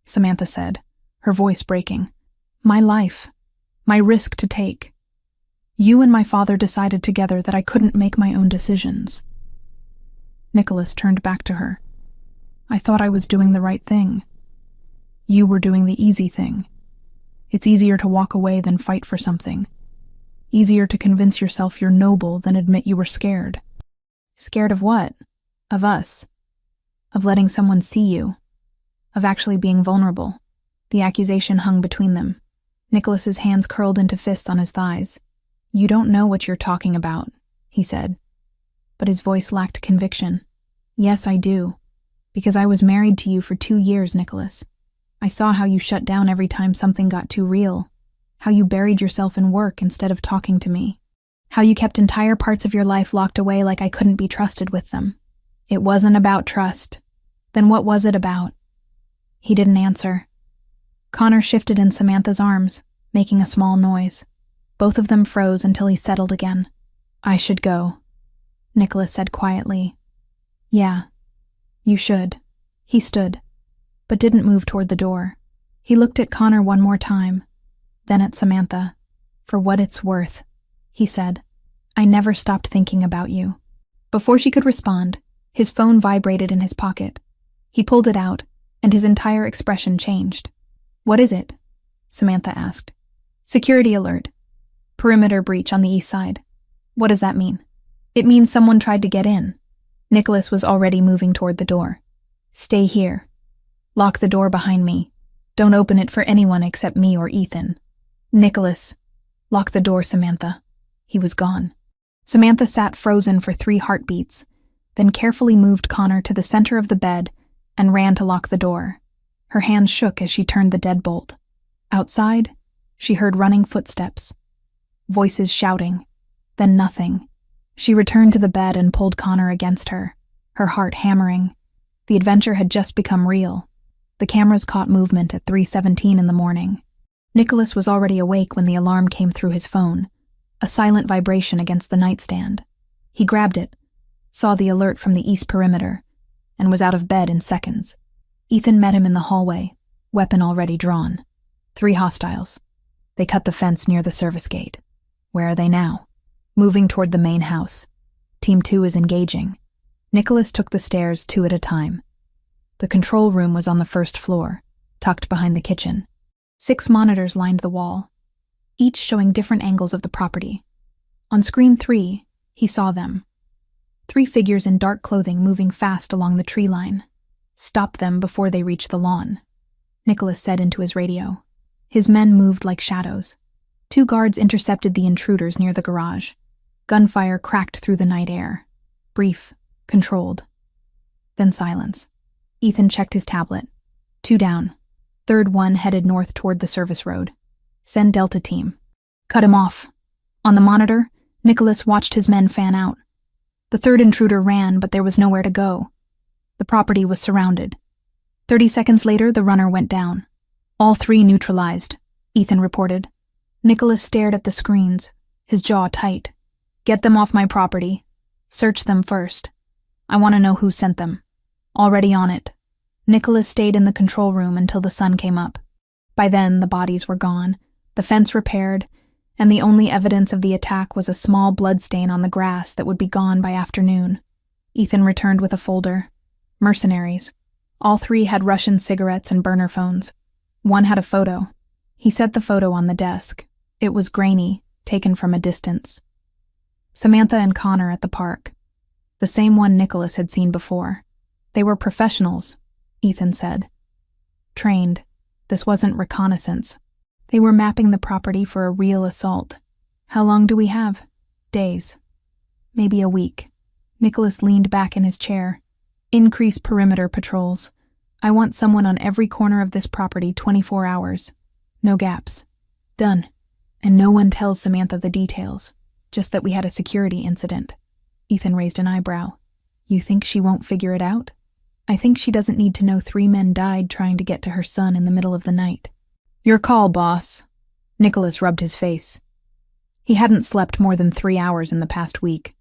Samantha said, her voice breaking. My life. My risk to take. You and my father decided together that I couldn't make my own decisions. Nicholas turned back to her. I thought I was doing the right thing. You were doing the easy thing. It's easier to walk away than fight for something. Easier to convince yourself you're noble than admit you were scared. Scared of what? Of us. Of letting someone see you. Of actually being vulnerable. The accusation hung between them. Nicholas's hands curled into fists on his thighs. You don't know what you're talking about, he said. But his voice lacked conviction. Yes, I do. Because I was married to you for 2 years, Nicholas. I saw how you shut down every time something got too real. How you buried yourself in work instead of talking to me. How you kept entire parts of your life locked away like I couldn't be trusted with them. It wasn't about trust. Then what was it about? He didn't answer. Connor shifted in Samantha's arms, making a small noise. Both of them froze until he settled again. I should go, Nicholas said quietly. Yeah, you should. He stood, but didn't move toward the door. He looked at Connor one more time, then at Samantha. For what it's worth, he said. I never stopped thinking about you. Before she could respond, his phone vibrated in his pocket. He pulled it out, and his entire expression changed. What is it? Samantha asked. Security alert. Perimeter breach on the east side. What does that mean? It means someone tried to get in. Nicholas was already moving toward the door. Stay here. Lock the door behind me. Don't open it for anyone except me or Ethan. Nicholas. Lock the door, Samantha. He was gone. Samantha sat frozen for 3 heartbeats, then carefully moved Connor to the center of the bed and ran to lock the door. Her hands shook as she turned the deadbolt. Outside, she heard running footsteps. Voices shouting. Then nothing. She returned to the bed and pulled Connor against her, her heart hammering. The adventure had just become real. The cameras caught movement at 3:17 in the morning. Nicholas was already awake when the alarm came through his phone, a silent vibration against the nightstand. He grabbed it, saw the alert from the east perimeter, and was out of bed in seconds. Ethan met him in the hallway, weapon already drawn. 3 hostiles. They cut the fence near the service gate. Where are they now? Moving toward the main house. Team 2 is engaging. Nicholas took the stairs 2 at a time. The control room was on the 1st floor, tucked behind the kitchen. 6 monitors lined the wall, each showing different angles of the property. On screen 3, he saw them. 3 figures in dark clothing moving fast along the tree line. Stop them before they reach the lawn, Nicholas said into his radio. His men moved like shadows. 2 guards intercepted the intruders near the garage. Gunfire cracked through the night air. Brief, controlled. Then silence. Ethan checked his tablet. 2 down. 3rd one headed north toward the service road. Send Delta team. Cut him off. On the monitor, Nicholas watched his men fan out. The 3rd intruder ran, but there was nowhere to go. The property was surrounded. 30 seconds later, the runner went down. All 3 neutralized, Ethan reported. Nicholas stared at the screens, his jaw tight. Get them off my property. Search them first. I want to know who sent them. Already on it. Nicholas stayed in the control room until the sun came up. By then, the bodies were gone, the fence repaired, and the only evidence of the attack was a small bloodstain on the grass that would be gone by afternoon. Ethan returned with a folder. Mercenaries. All 3 had Russian cigarettes and burner phones. One had a photo. He set the photo on the desk. It was grainy, taken from a distance. Samantha and Connor at the park. The same one Nicholas had seen before. They were professionals, Ethan said. Trained. This wasn't reconnaissance. They were mapping the property for a real assault. How long do we have? Days. Maybe a week. Nicholas leaned back in his chair. Increase perimeter patrols. I want someone on every corner of this property 24 hours. No gaps. Done. And no one tells Samantha the details, just that we had a security incident. Ethan raised an eyebrow. You think she won't figure it out? I think she doesn't need to know 3 men died trying to get to her son in the middle of the night. Your call, boss. Nicholas rubbed his face. He hadn't slept more than 3 hours in the past week.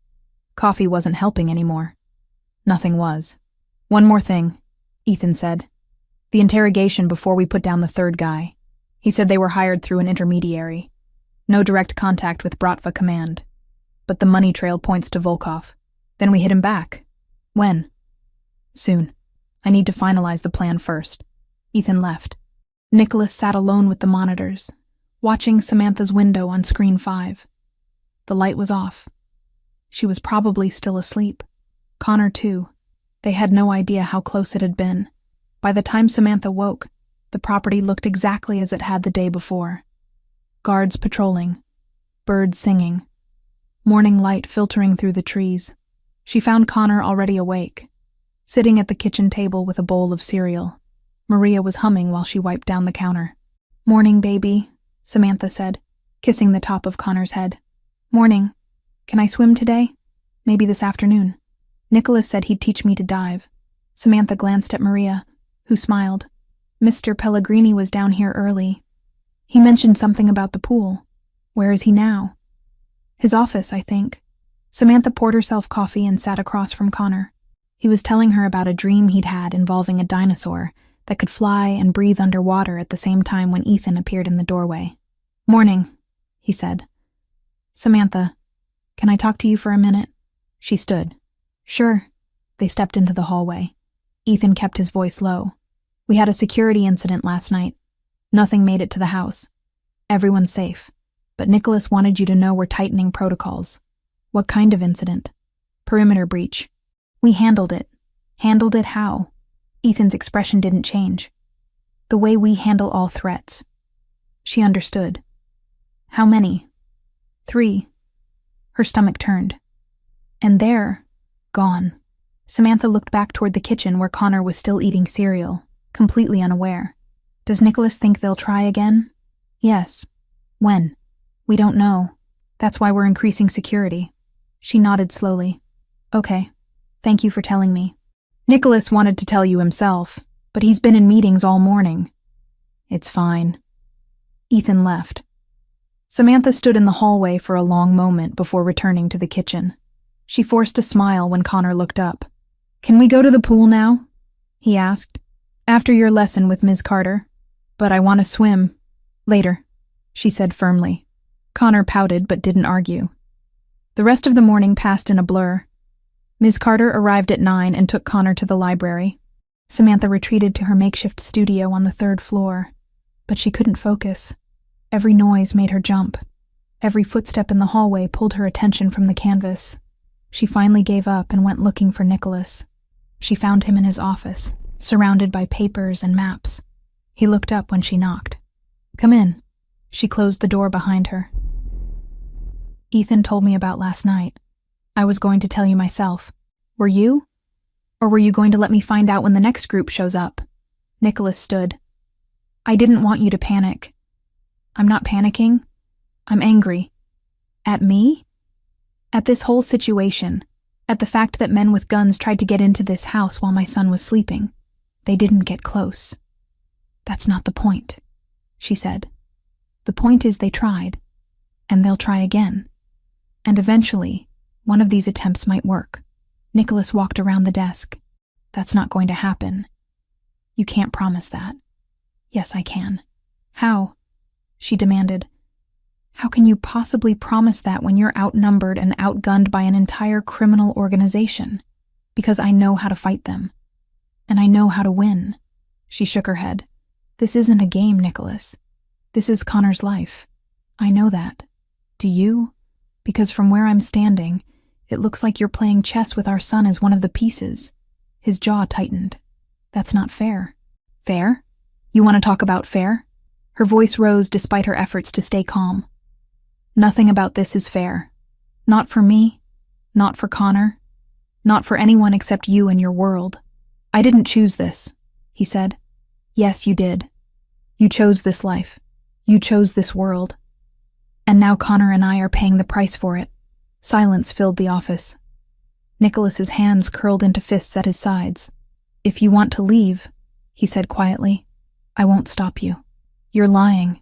Coffee wasn't helping anymore. Nothing was. One more thing, Ethan said. The interrogation before we put down the 3rd guy. He said they were hired through an intermediary. No direct contact with Bratva Command. But the money trail points to Volkov. Then we hit him back. When? Soon. I need to finalize the plan first. Ethan left. Nicholas sat alone with the monitors, watching Samantha's window on screen 5. The light was off. She was probably still asleep. Connor, too. They had no idea how close it had been. By the time Samantha woke, the property looked exactly as it had the day before. Guards patrolling. Birds singing. Morning light filtering through the trees. She found Connor already awake, sitting at the kitchen table with a bowl of cereal. Maria was humming while she wiped down the counter. Morning, baby, Samantha said, kissing the top of Connor's head. Morning. Can I swim today? Maybe this afternoon. Nicholas said he'd teach me to dive. Samantha glanced at Maria, who smiled. Mr. Pellegrini was down here early. He mentioned something about the pool. Where is he now? His office, I think. Samantha poured herself coffee and sat across from Connor. He was telling her about a dream he'd had involving a dinosaur that could fly and breathe underwater at the same time when Ethan appeared in the doorway. Morning, he said. Samantha, can I talk to you for a minute? She stood. Sure. They stepped into the hallway. Ethan kept his voice low. We had a security incident last night. Nothing made it to the house. Everyone's safe. But Nicholas wanted you to know we're tightening protocols. What kind of incident? Perimeter breach. We handled it. Handled it how? Ethan's expression didn't change. The way we handle all threats. She understood. How many? 3. Her stomach turned. And there, gone. Samantha looked back toward the kitchen where Connor was still eating cereal, completely unaware. Does Nicholas think they'll try again? Yes. When? We don't know. That's why we're increasing security. She nodded slowly. Okay. Thank you for telling me. Nicholas wanted to tell you himself, but he's been in meetings all morning. It's fine. Ethan left. Samantha stood in the hallway for a long moment before returning to the kitchen. She forced a smile when Connor looked up. Can we go to the pool now? He asked. After your lesson with Ms. Carter. But I want to swim. Later, she said firmly. Connor pouted but didn't argue. The rest of the morning passed in a blur. Ms. Carter arrived at 9 and took Connor to the library. Samantha retreated to her makeshift studio on the 3rd floor. But she couldn't focus. Every noise made her jump. Every footstep in the hallway pulled her attention from the canvas. She finally gave up and went looking for Nicholas. She found him in his office, surrounded by papers and maps. He looked up when she knocked. Come in. She closed the door behind her. Ethan told me about last night. I was going to tell you myself. Were you? Or were you going to let me find out when the next group shows up? Nicholas stood. I didn't want you to panic. I'm not panicking. I'm angry. At me? At this whole situation. At the fact that men with guns tried to get into this house while my son was sleeping. They didn't get close. That's not the point, she said. The point is they tried. And they'll try again. And eventually, one of these attempts might work. Nicholas walked around the desk. That's not going to happen. You can't promise that. Yes, I can. How? She demanded. How can you possibly promise that when you're outnumbered and outgunned by an entire criminal organization? Because I know how to fight them. And I know how to win. She shook her head. This isn't a game, Nicholas. This is Connor's life. I know that. Do you? Because from where I'm standing, it looks like you're playing chess with our son as one of the pieces. His jaw tightened. That's not fair. Fair? You want to talk about fair? Her voice rose despite her efforts to stay calm. Nothing about this is fair. Not for me. Not for Connor. Not for anyone except you and your world. I didn't choose this, he said. Yes, you did. You chose this life. You chose this world. And now Connor and I are paying the price for it. Silence filled the office. Nicholas's hands curled into fists at his sides. If you want to leave, he said quietly, I won't stop you. You're lying.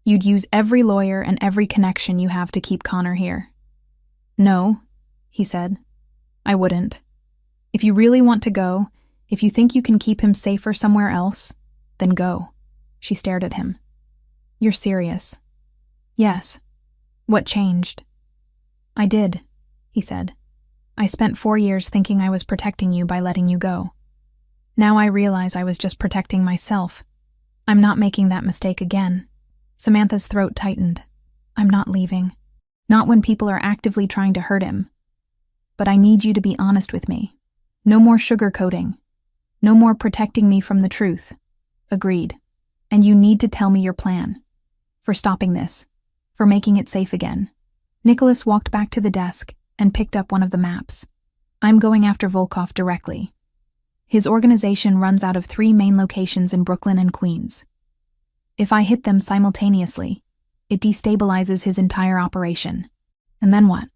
You'd use every lawyer and every connection you have to keep Connor here. No, he said. I wouldn't. If you really want to go, if you think you can keep him safer somewhere else, then go. She stared at him. You're serious. Yes. What changed? I did, he said. I spent 4 years thinking I was protecting you by letting you go. Now I realize I was just protecting myself. I'm not making that mistake again. Samantha's throat tightened. I'm not leaving. Not when people are actively trying to hurt him. But I need you to be honest with me. No more sugarcoating. No more protecting me from the truth. Agreed. And you need to tell me your plan. For stopping this. For making it safe again. Nicholas walked back to the desk and picked up one of the maps. I'm going after Volkov directly. His organization runs out of 3 main locations in Brooklyn and Queens. If I hit them simultaneously, it destabilizes his entire operation. And then what?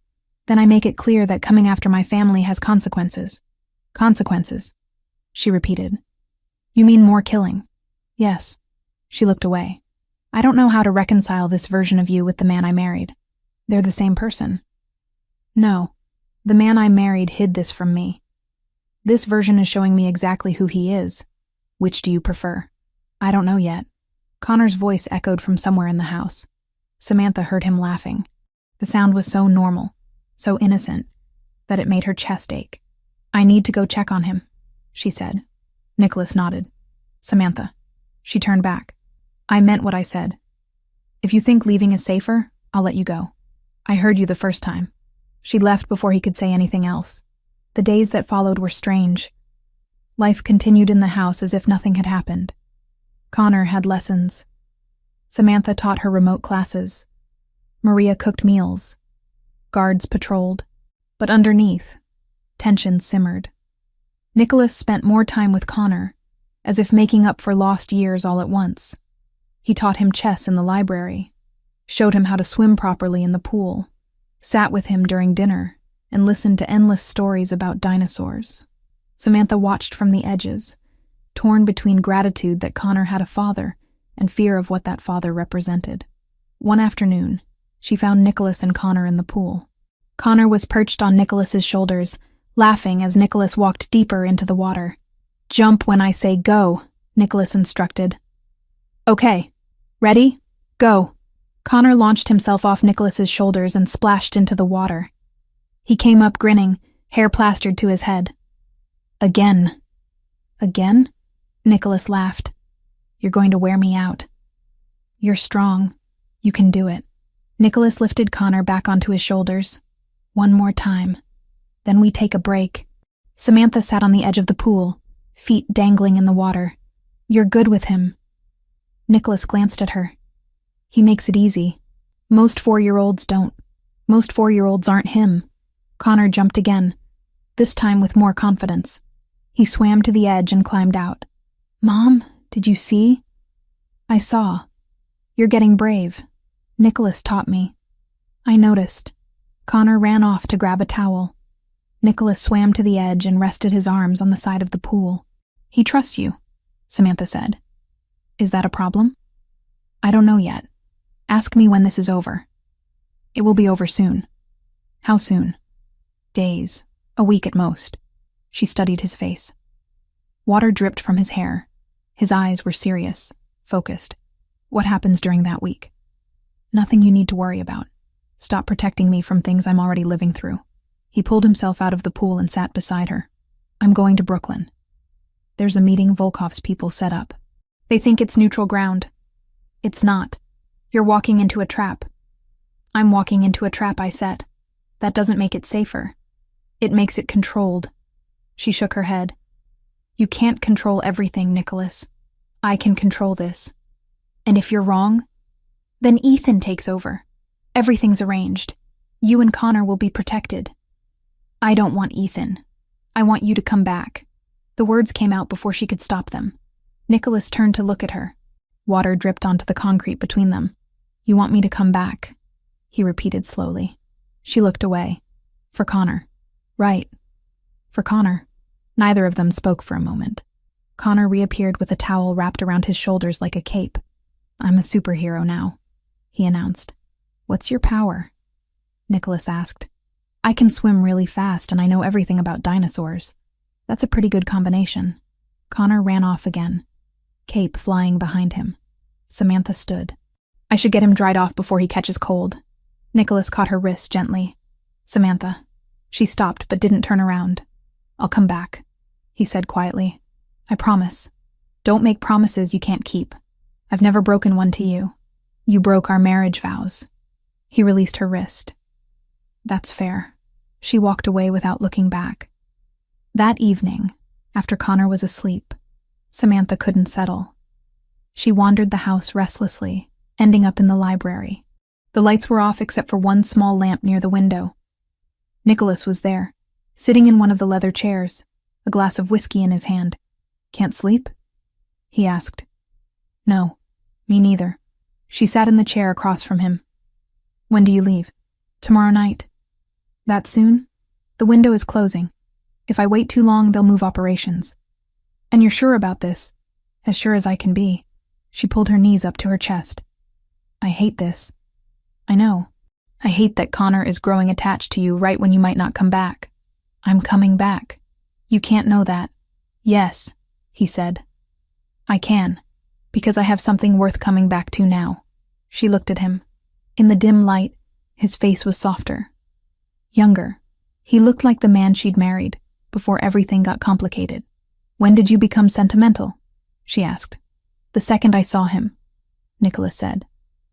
Then I make it clear that coming after my family has consequences. Consequences, she repeated. You mean more killing? Yes. She looked away. I don't know how to reconcile this version of you with the man I married. They're the same person. No, the man I married hid this from me. This version is showing me exactly who he is. Which do you prefer? I don't know yet. Connor's voice echoed from somewhere in the house. Samantha heard him laughing. The sound was so normal, so innocent, that it made her chest ache. I need to go check on him, she said. Nicholas nodded. Samantha. She turned back. I meant what I said. If you think leaving is safer, I'll let you go. I heard you the first time." She left before he could say anything else. The days that followed were strange. Life continued in the house as if nothing had happened. Connor had lessons. Samantha taught her remote classes. Maria cooked meals. Guards patrolled. But underneath, tension simmered. Nicholas spent more time with Connor, as if making up for lost years all at once. He taught him chess in the library, showed him how to swim properly in the pool, sat with him during dinner, and listened to endless stories about dinosaurs. Samantha watched from the edges, torn between gratitude that Connor had a father and fear of what that father represented. One afternoon, she found Nicholas and Connor in the pool. Connor was perched on Nicholas's shoulders, laughing as Nicholas walked deeper into the water. "Jump when I say go," Nicholas instructed. "Okay. Ready? Go." Connor launched himself off Nicholas's shoulders and splashed into the water. He came up grinning, hair plastered to his head. "Again." "Again?" Nicholas laughed. "You're going to wear me out." "You're strong. You can do it." Nicholas lifted Connor back onto his shoulders. "One more time. Then we take a break." Samantha sat on the edge of the pool, feet dangling in the water. "You're good with him." Nicholas glanced at her. "He makes it easy. Most 4-year-olds don't. Most 4-year-olds aren't him." Connor jumped again, this time with more confidence. He swam to the edge and climbed out. "Mom, did you see?" "I saw. You're getting brave. Nicholas taught me." "I noticed." Connor ran off to grab a towel. Nicholas swam to the edge and rested his arms on the side of the pool. "He trusts you," Samantha said. "Is that a problem?" "I don't know yet. Ask me when this is over." "It will be over soon." "How soon?" "Days. A week at most." She studied his face. Water dripped from his hair. His eyes were serious, focused. "What happens during that week?" "Nothing you need to worry about. Stop protecting me from things I'm already living through." He pulled himself out of the pool and sat beside her. "I'm going to Brooklyn. There's a meeting Volkov's people set up. They think it's neutral ground. It's not. You're walking into a trap. I'm walking into a trap I set. That doesn't make it safer. It makes it controlled." She shook her head. "You can't control everything, Nicholas. I can control this. And if you're wrong, then Ethan takes over. Everything's arranged. You and Connor will be protected." "I don't want Ethan. I want you to come back." The words came out before she could stop them. Nicholas turned to look at her. Water dripped onto the concrete between them. "You want me to come back?" he repeated slowly. She looked away. "For Connor." "Right. For Connor." Neither of them spoke for a moment. Connor reappeared with a towel wrapped around his shoulders like a cape. "I'm a superhero now," he announced. "What's your power?" Nicholas asked. "I can swim really fast and I know everything about dinosaurs. That's a pretty good combination." Connor ran off again, cape flying behind him. Samantha stood. "I should get him dried off before he catches cold." Nicholas caught her wrist gently. "Samantha." She stopped but didn't turn around. "I'll come back," he said quietly. "I promise. Don't make promises you can't keep. I've never broken one to you. You broke our marriage vows." He released her wrist. "That's fair." She walked away without looking back. That evening, after Connor was asleep, Samantha couldn't settle. She wandered the house restlessly, ending up in the library. The lights were off except for one small lamp near the window. Nicholas was there, sitting in one of the leather chairs, a glass of whiskey in his hand. "Can't sleep?" he asked. "No, me neither." She sat in the chair across from him. "When do you leave?" "Tomorrow night." "That soon?" "The window is closing. If I wait too long, they'll move operations." "And you're sure about this?" "As sure as I can be." She pulled her knees up to her chest. "I hate this." "I know. I hate that Connor is growing attached to you right when you might not come back." "I'm coming back." "You can't know that." "Yes," he said. "I can, because I have something worth coming back to now." She looked at him. In the dim light, his face was softer. Younger. He looked like the man she'd married, before everything got complicated. "When did you become sentimental?" she asked. "The second I saw him," Nicholas said.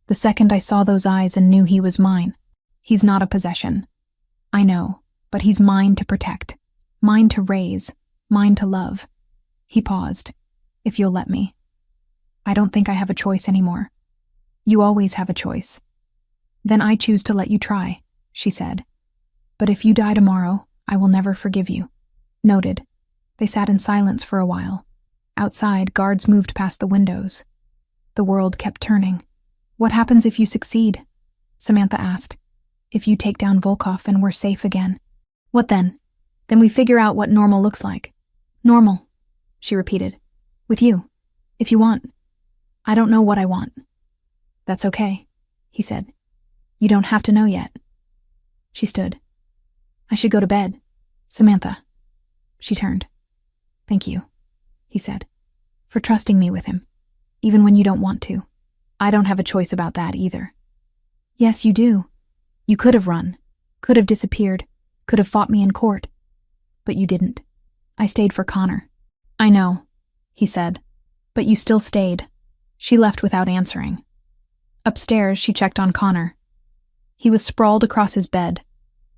The second I saw those eyes and knew he was mine. He's not a possession. I know, but he's mine to protect, mine to raise, mine to love. He paused. If you'll let me. I don't think I have a choice anymore. You always have a choice. Then I choose to let you try, she said. But if you die tomorrow, I will never forgive you. Noted. They sat in silence for a while. Outside, guards moved past the windows. The world kept turning. What happens if you succeed? Samantha asked. If you take down Volkov and we're safe again. What then? Then we figure out what normal looks like. Normal, she repeated. With you, if you want. I don't know what I want. That's okay, he said. You don't have to know yet. She stood. I should go to bed. Samantha. She turned. Thank you, he said, for trusting me with him, even when you don't want to. I don't have a choice about that either. Yes, you do. You could have run, could have disappeared, could have fought me in court. But you didn't. I stayed for Connor. I know, he said, but you still stayed. She left without answering. Upstairs, she checked on Connor. He was sprawled across his bed,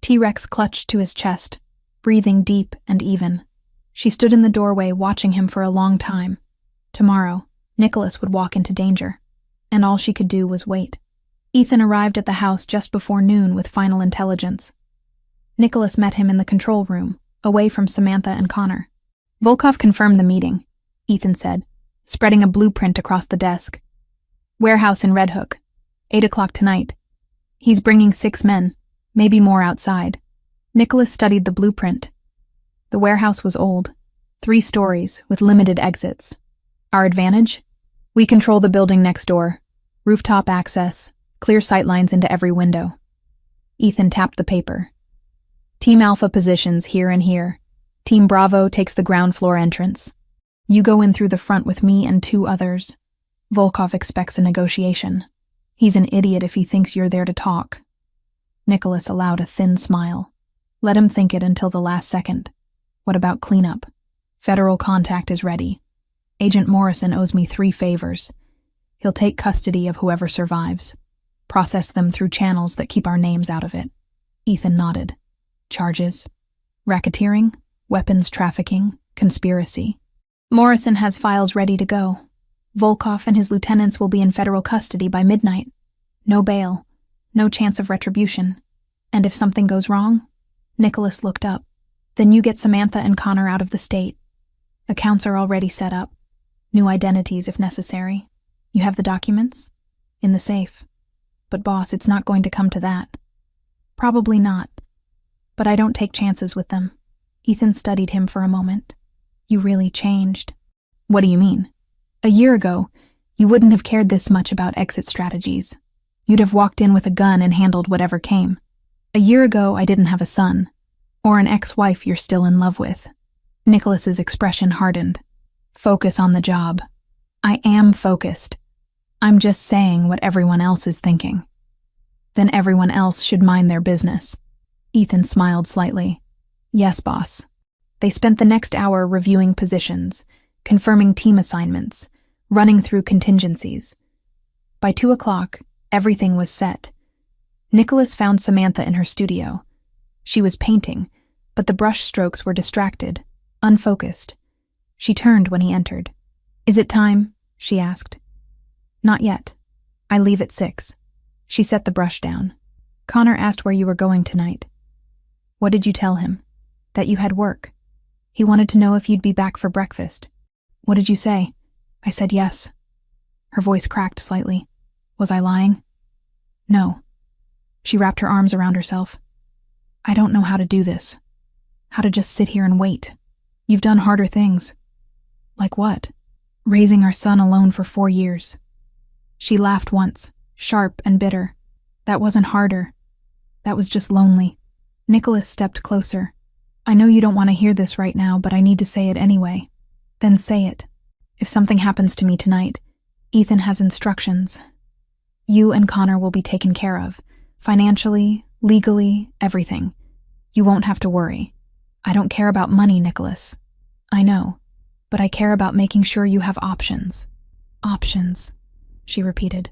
T-Rex clutched to his chest, breathing deep and even. She stood in the doorway watching him for a long time. Tomorrow, Nicholas would walk into danger, and all she could do was wait. Ethan arrived at the house just before noon with final intelligence. Nicholas met him in the control room, away from Samantha and Connor. Volkov confirmed the meeting, Ethan said, spreading a blueprint across the desk. Warehouse in Red Hook, 8 o'clock tonight. He's bringing 6 men, maybe more outside. Nicholas studied the blueprint. The warehouse was old, 3 stories with limited exits. Our advantage? We control the building next door, rooftop access, clear sightlines into every window. Ethan tapped the paper. Team Alpha positions here and here. Team Bravo takes the ground floor entrance. You go in through the front with me and 2 others. Volkov expects a negotiation. He's an idiot if he thinks you're there to talk. Nicholas allowed a thin smile. Let him think it until the last second. What about cleanup? Federal contact is ready. Agent Morrison owes me 3 favors. He'll take custody of whoever survives. Process them through channels that keep our names out of it. Ethan nodded. Charges? Racketeering? Weapons trafficking? Conspiracy? Morrison has files ready to go. Volkov and his lieutenants will be in federal custody by midnight. No bail. No chance of retribution. And if something goes wrong? Nicholas looked up. Then you get Samantha and Connor out of the state. Accounts are already set up. New identities if necessary. You have the documents? In the safe. But boss, it's not going to come to that. Probably not. But I don't take chances with them. Ethan studied him for a moment. You really changed. What do you mean? A year ago, you wouldn't have cared this much about exit strategies. You'd have walked in with a gun and handled whatever came. A year ago, I didn't have a son. Or an ex-wife you're still in love with. Nicholas's expression hardened. Focus on the job. I am focused. I'm just saying what everyone else is thinking. Then everyone else should mind their business. Ethan smiled slightly. Yes, boss. They spent the next hour reviewing positions, confirming team assignments, running through contingencies. By 2 o'clock, everything was set. Nicholas found Samantha in her studio. She was painting, but the brush strokes were distracted, unfocused. She turned when he entered. Is it time? She asked. Not yet. I leave at 6. She set the brush down. Connor asked where you were going tonight. What did you tell him? That you had work. He wanted to know if you'd be back for breakfast. What did you say? I said yes. Her voice cracked slightly. Was I lying? No. She wrapped her arms around herself. I don't know how to do this. How to just sit here and wait. You've done harder things. Like what? Raising our son alone for 4 years. She laughed once, sharp and bitter. That wasn't harder. That was just lonely. Nicholas stepped closer. I know you don't want to hear this right now, but I need to say it anyway. Then say it. If something happens to me tonight, Ethan has instructions. You and Connor will be taken care of. Financially, legally, everything. You won't have to worry. I don't care about money, Nicholas. I know, but I care about making sure you have options. Options, she repeated.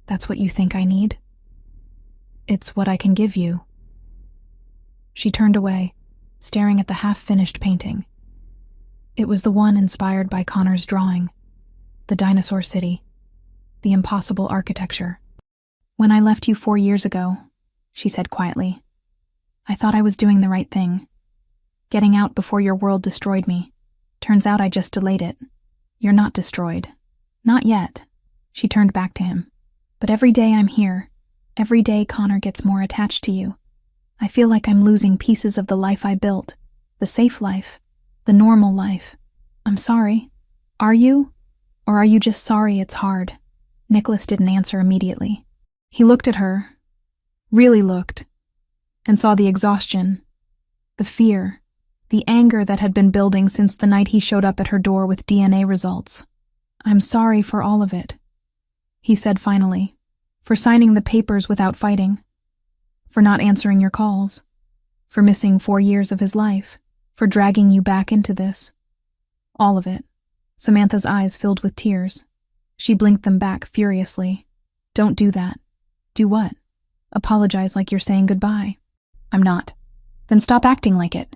That's what you think I need? It's what I can give you. She turned away, staring at the half-finished painting. It was the one inspired by Connor's drawing. The dinosaur city. The impossible architecture. When I left you 4 years ago, she said quietly, I thought I was doing the right thing. Getting out before your world destroyed me. Turns out I just delayed it. You're not destroyed. Not yet. She turned back to him. But every day I'm here, every day Connor gets more attached to you. I feel like I'm losing pieces of the life I built, the safe life, the normal life. I'm sorry. Are you? Or are you just sorry it's hard? Nicholas didn't answer immediately. He looked at her, really looked, and saw the exhaustion, the fear, the anger that had been building since the night he showed up at her door with DNA results. I'm sorry for all of it, he said finally, for signing the papers without fighting, for not answering your calls, for missing 4 years of his life, for dragging you back into this. All of it. Samantha's eyes filled with tears. She blinked them back furiously. Don't do that. Do what? Apologize like you're saying goodbye. I'm not. Then stop acting like it.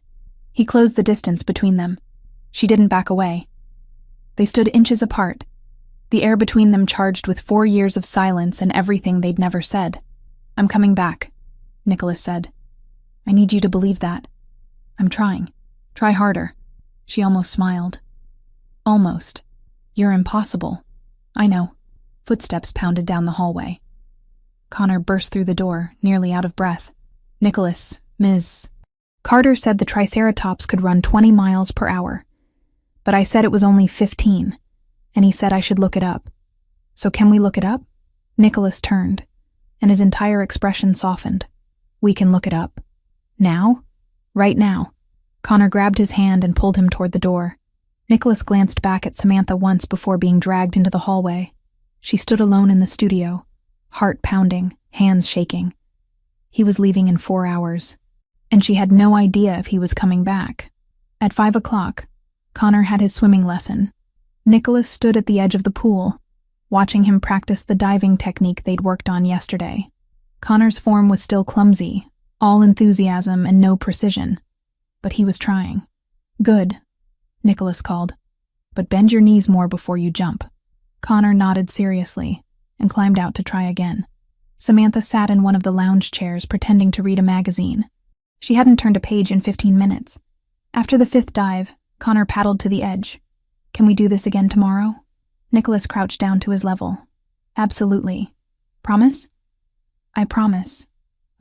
He closed the distance between them. She didn't back away. They stood inches apart, the air between them charged with 4 years of silence and everything they'd never said. I'm coming back, Nicholas said. I need you to believe that. I'm trying. Try harder. She almost smiled. Almost. You're impossible. I know. Footsteps pounded down the hallway. Connor burst through the door, nearly out of breath. Nicholas, Ms. Carter said the Triceratops could run 20 miles per hour. But I said it was only 15, and he said I should look it up. So can we look it up? Nicholas turned, and his entire expression softened. We can look it up. Now? Right now. Connor grabbed his hand and pulled him toward the door. Nicholas glanced back at Samantha once before being dragged into the hallway. She stood alone in the studio, heart pounding, hands shaking. He was leaving in 4 hours, and she had no idea if he was coming back. At 5 o'clock, Connor had his swimming lesson. Nicholas stood at the edge of the pool, watching him practice the diving technique they'd worked on yesterday. Connor's form was still clumsy, all enthusiasm and no precision, but he was trying. Good, Nicholas called, but bend your knees more before you jump. Connor nodded seriously and climbed out to try again. Samantha sat in one of the lounge chairs pretending to read a magazine. She hadn't turned a page in 15 minutes. After the 5th dive, Connor paddled to the edge. Can we do this again tomorrow? Nicholas crouched down to his level. Absolutely. Promise? I promise.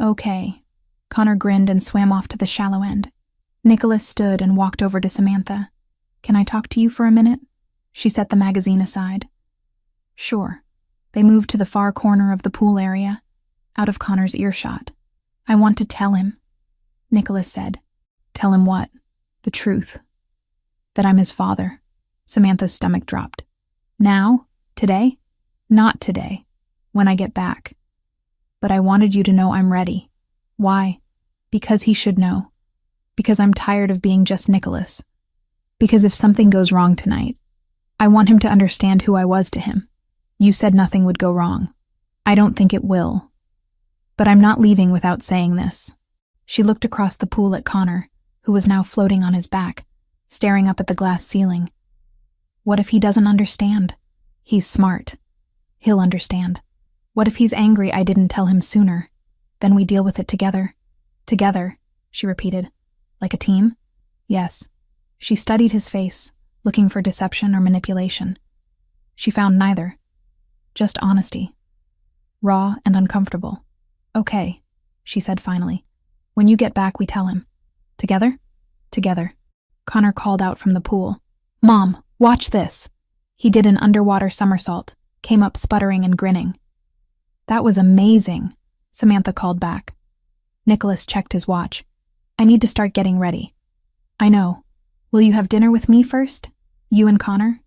Okay. Connor grinned and swam off to the shallow end. Nicholas stood and walked over to Samantha. Can I talk to you for a minute? She set the magazine aside. Sure. They moved to the far corner of the pool area, out of Connor's earshot. I want to tell him, Nicholas said. Tell him what? The truth. That I'm his father. Samantha's stomach dropped. Now? Today? Not today. When I get back. But I wanted you to know I'm ready. Why? Because he should know. Because I'm tired of being just Nicholas. Because if something goes wrong tonight, I want him to understand who I was to him. You said nothing would go wrong. I don't think it will. But I'm not leaving without saying this. She looked across the pool at Connor, who was now floating on his back, staring up at the glass ceiling. What if he doesn't understand? He's smart. He'll understand. What if he's angry I didn't tell him sooner? Then we deal with it together. Together, she repeated. Like a team? Yes. She studied his face, looking for deception or manipulation. She found neither. Just honesty. Raw and uncomfortable. Okay, she said finally. When you get back, we tell him. Together? Together. Connor called out from the pool. Mom, watch this. He did an underwater somersault, came up sputtering and grinning. That was amazing, Samantha called back. Nicholas checked his watch. I need to start getting ready. I know. Will you have dinner with me first? You and Connor?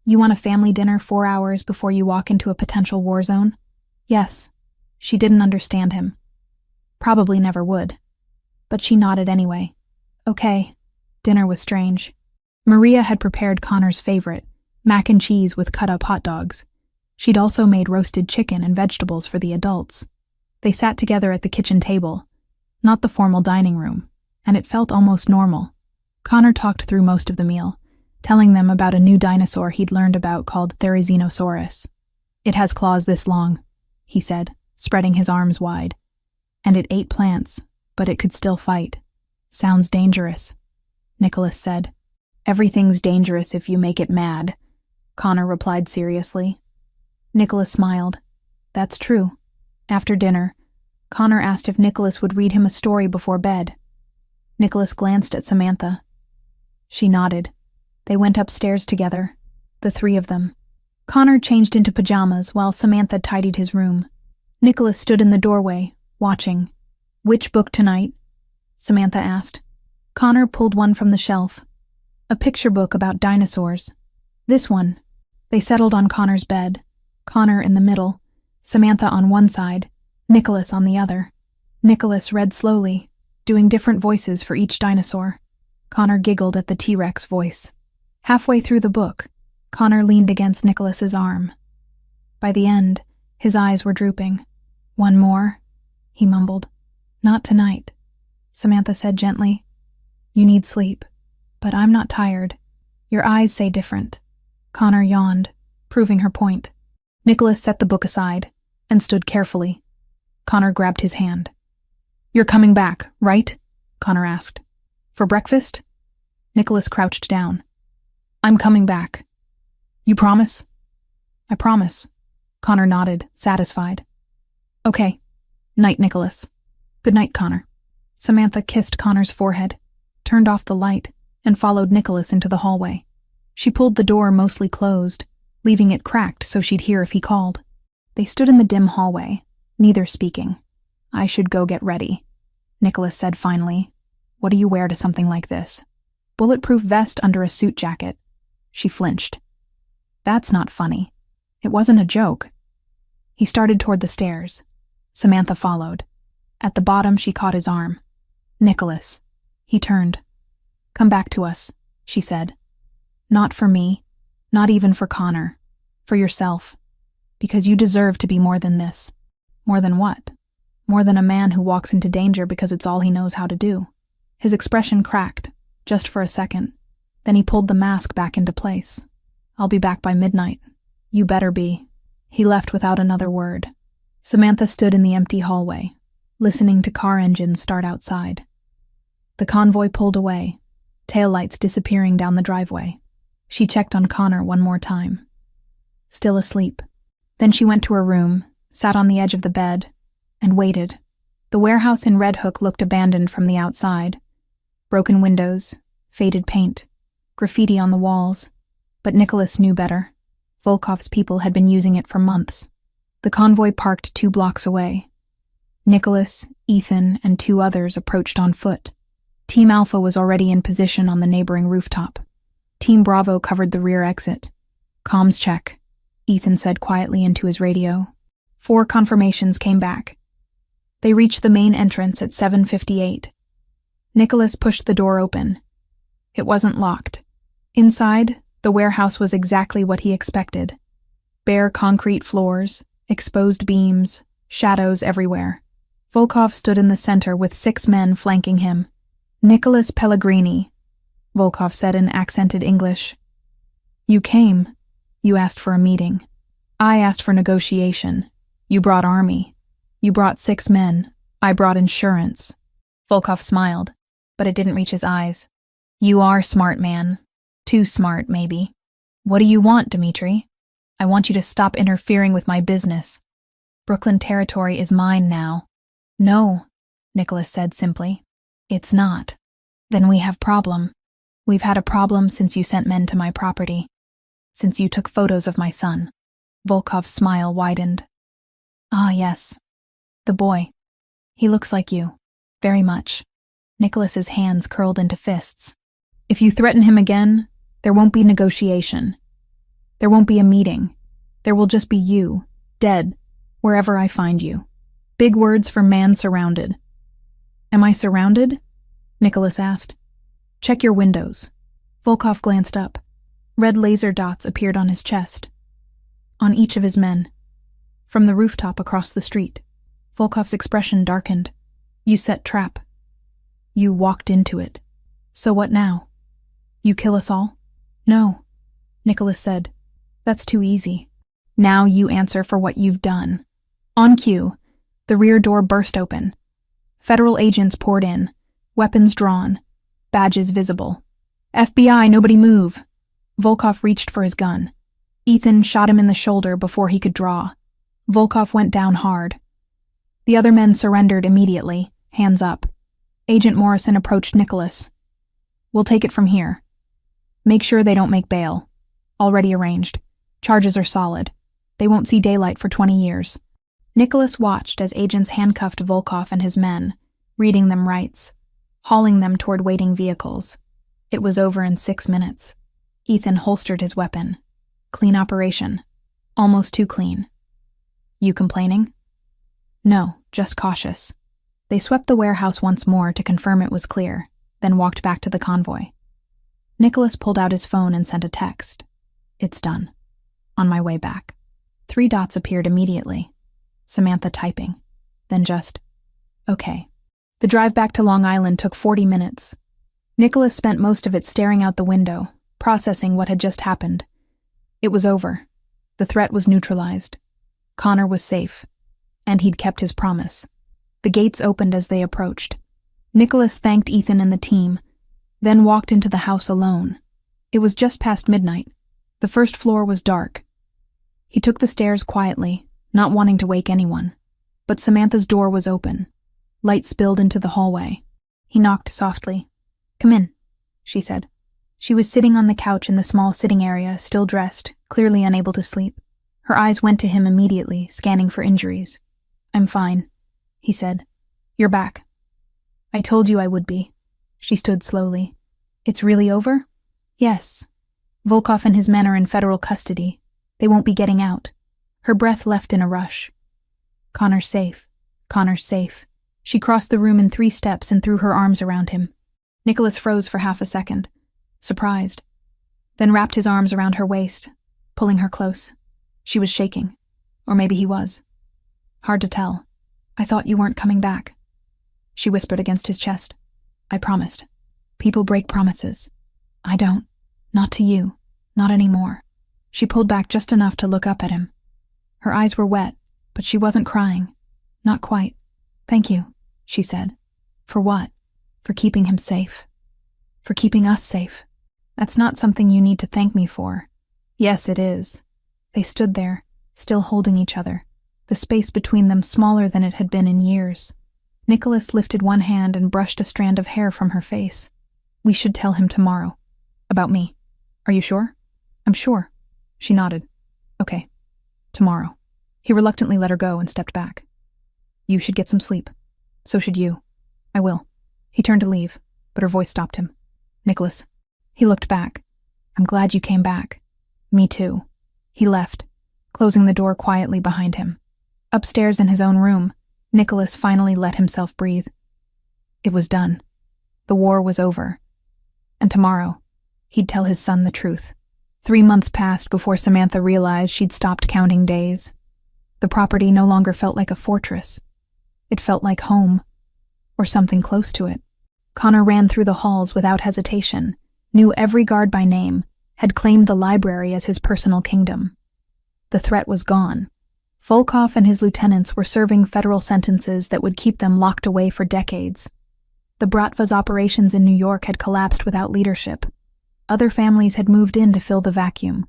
You want a family dinner 4 hours before you walk into a potential war zone? Yes. She didn't understand him. Probably never would. But she nodded anyway. Okay. Dinner was strange. Maria had prepared Connor's favorite, mac and cheese with cut-up hot dogs. She'd also made roasted chicken and vegetables for the adults. They sat together at the kitchen table, not the formal dining room, and it felt almost normal. Connor talked through most of the meal, telling them about a new dinosaur he'd learned about called Therizinosaurus. "It has claws this long," he said, spreading his arms wide. "And it ate plants, but it could still fight. Sounds dangerous," Nicholas said. "Everything's dangerous if you make it mad," Connor replied seriously. Nicholas smiled. "That's true." After dinner, Connor asked if Nicholas would read him a story before bed. Nicholas glanced at Samantha. She nodded. They went upstairs together, the three of them. Connor changed into pajamas while Samantha tidied his room. Nicholas stood in the doorway, watching. "Which book tonight?" Samantha asked. Connor pulled one from the shelf. A picture book about dinosaurs. "This one." They settled on Connor's bed, Connor in the middle, Samantha on one side, Nicholas on the other. Nicholas read slowly, doing different voices for each dinosaur. Connor giggled at the T-Rex voice. Halfway through the book, Connor leaned against Nicholas's arm. By the end, his eyes were drooping. "One more," he mumbled. "Not tonight," Samantha said gently. "You need sleep, but I'm not tired. Your eyes say different." Connor yawned, proving her point. Nicholas set the book aside and stood carefully. Connor grabbed his hand. "You're coming back, right?" Connor asked. "For breakfast?" Nicholas crouched down. "I'm coming back." "You promise?" "I promise." Connor nodded, satisfied. "Okay. Night, Nicholas." "Good night, Connor." Samantha kissed Connor's forehead, turned off the light, and followed Nicholas into the hallway. She pulled the door mostly closed, leaving it cracked so she'd hear if he called. They stood in the dim hallway, neither speaking. "I should go get ready," Nicholas said finally. "What do you wear to something like this?" "Bulletproof vest under a suit jacket." She flinched. "That's not funny. It wasn't a joke." He started toward the stairs. Samantha followed. At the bottom, she caught his arm. "Nicholas." He turned. "Come back to us," she said. "Not for me. Not even for Connor. For yourself. Because you deserve to be more than this." "More than what?" "More than a man who walks into danger because it's all he knows how to do." His expression cracked, just for a second. Then he pulled the mask back into place. "I'll be back by midnight." "You better be." He left without another word. Samantha stood in the empty hallway, listening to car engines start outside. The convoy pulled away, taillights disappearing down the driveway. She checked on Connor one more time. Still asleep. Then she went to her room, sat on the edge of the bed, and waited. The warehouse in Red Hook looked abandoned from the outside. Broken windows, faded paint, graffiti on the walls. But Nicholas knew better. Volkov's people had been using it for months. The convoy parked 2 blocks away. Nicholas, Ethan, and 2 others approached on foot. Team Alpha was already in position on the neighboring rooftop. Team Bravo covered the rear exit. "Comms check," Ethan said quietly into his radio. 4 confirmations came back. They reached the main entrance at 7:58. Nicholas pushed the door open. It wasn't locked. Inside, the warehouse was exactly what he expected. Bare concrete floors, exposed beams, shadows everywhere. Volkov stood in the center with 6 men flanking him. "Nicholas Pellegrini," Volkov said in accented English. "You came. You asked for a meeting. I asked for negotiation. You brought army. You brought 6 men. I brought insurance." Volkov smiled, but it didn't reach his eyes. "You are smart, man. Too smart, maybe. What do you want, Dmitri? I want you to stop interfering with my business. Brooklyn territory is mine now." "No," Nicholas said simply. "It's not." "Then we have problem. We've had a problem since you sent men to my property. Since you took photos of my son." Volkov's smile widened. "Ah, yes. The boy. He looks like you. Very much." Nicholas's hands curled into fists. "If you threaten him again, there won't be negotiation. There won't be a meeting. There will just be you, dead, wherever I find you." Big words for man surrounded. "Am I surrounded?" Nicholas asked. "Check your windows." Volkov glanced up. Red laser dots appeared on his chest. on each of his men. From the rooftop across the street, Volkov's expression darkened. You set trap. You walked into it. So what now? You kill us all? No, Nicholas said. That's too easy. Now you answer for what you've done. On cue, the rear door burst open. Federal agents poured in, weapons drawn, badges visible. FBI, nobody move. Volkov reached for his gun. Ethan shot him in the shoulder before he could draw. Volkov went down hard. The other men surrendered immediately, hands up. Agent Morrison approached Nicholas. We'll take it from here. Make sure they don't make bail. Already arranged. Charges are solid. They won't see daylight for 20 years. Nicholas watched as agents handcuffed Volkov and his men, reading them rights, hauling them toward waiting vehicles. It was over in 6 minutes. Ethan holstered his weapon. Clean operation. Almost too clean. You complaining? No, just cautious. They swept the warehouse once more to confirm it was clear, then walked back to the convoy. Nicholas pulled out his phone and sent a text. It's done. On my way back. 3 dots appeared immediately. Samantha typing. Then just, okay. The drive back to Long Island took 40 minutes. Nicholas spent most of it staring out the window, processing what had just happened. It was over. The threat was neutralized. Connor was safe. And he'd kept his promise. The gates opened as they approached. Nicholas thanked Ethan and the team, then walked into the house alone. It was just past midnight. The first floor was dark. He took the stairs quietly, not wanting to wake anyone. But Samantha's door was open. Light spilled into the hallway. He knocked softly. Come in, she said. She was sitting on the couch in the small sitting area, still dressed, clearly unable to sleep. Her eyes went to him immediately, scanning for injuries. I'm fine, he said. You're back. I told you I would be. She stood slowly. It's really over? Yes. Volkov and his men are in federal custody. They won't be getting out. Her breath left in a rush. Connor's safe. Connor's safe. She crossed the room in 3 steps and threw her arms around him. Nicholas froze for half a second, surprised, then wrapped his arms around her waist, pulling her close. She was shaking. Or maybe he was. Hard to tell. I thought you weren't coming back. She whispered against his chest. I promised. People break promises. I don't. Not to you. Not anymore. She pulled back just enough to look up at him. Her eyes were wet, but she wasn't crying. Not quite. Thank you, she said. For what? For keeping him safe. For keeping us safe. That's not something you need to thank me for. Yes, it is. They stood there, still holding each other, the space between them smaller than it had been in years. Nicholas lifted one hand and brushed a strand of hair from her face. We should tell him tomorrow. About me. Are you sure? I'm sure. She nodded. Okay. Tomorrow. He reluctantly let her go and stepped back. You should get some sleep. So should you. I will. He turned to leave, but her voice stopped him. Nicholas. He looked back. I'm glad you came back. Me too. He left, closing the door quietly behind him. Upstairs in his own room, Nicholas finally let himself breathe. It was done. The war was over. And tomorrow, he'd tell his son the truth. 3 months passed before Samantha realized she'd stopped counting days. The property no longer felt like a fortress. It felt like home, or something close to it. Connor ran through the halls without hesitation, knew every guard by name, had claimed the library as his personal kingdom. The threat was gone. Volkov and his lieutenants were serving federal sentences that would keep them locked away for decades. The Bratva's operations in New York had collapsed without leadership. Other families had moved in to fill the vacuum,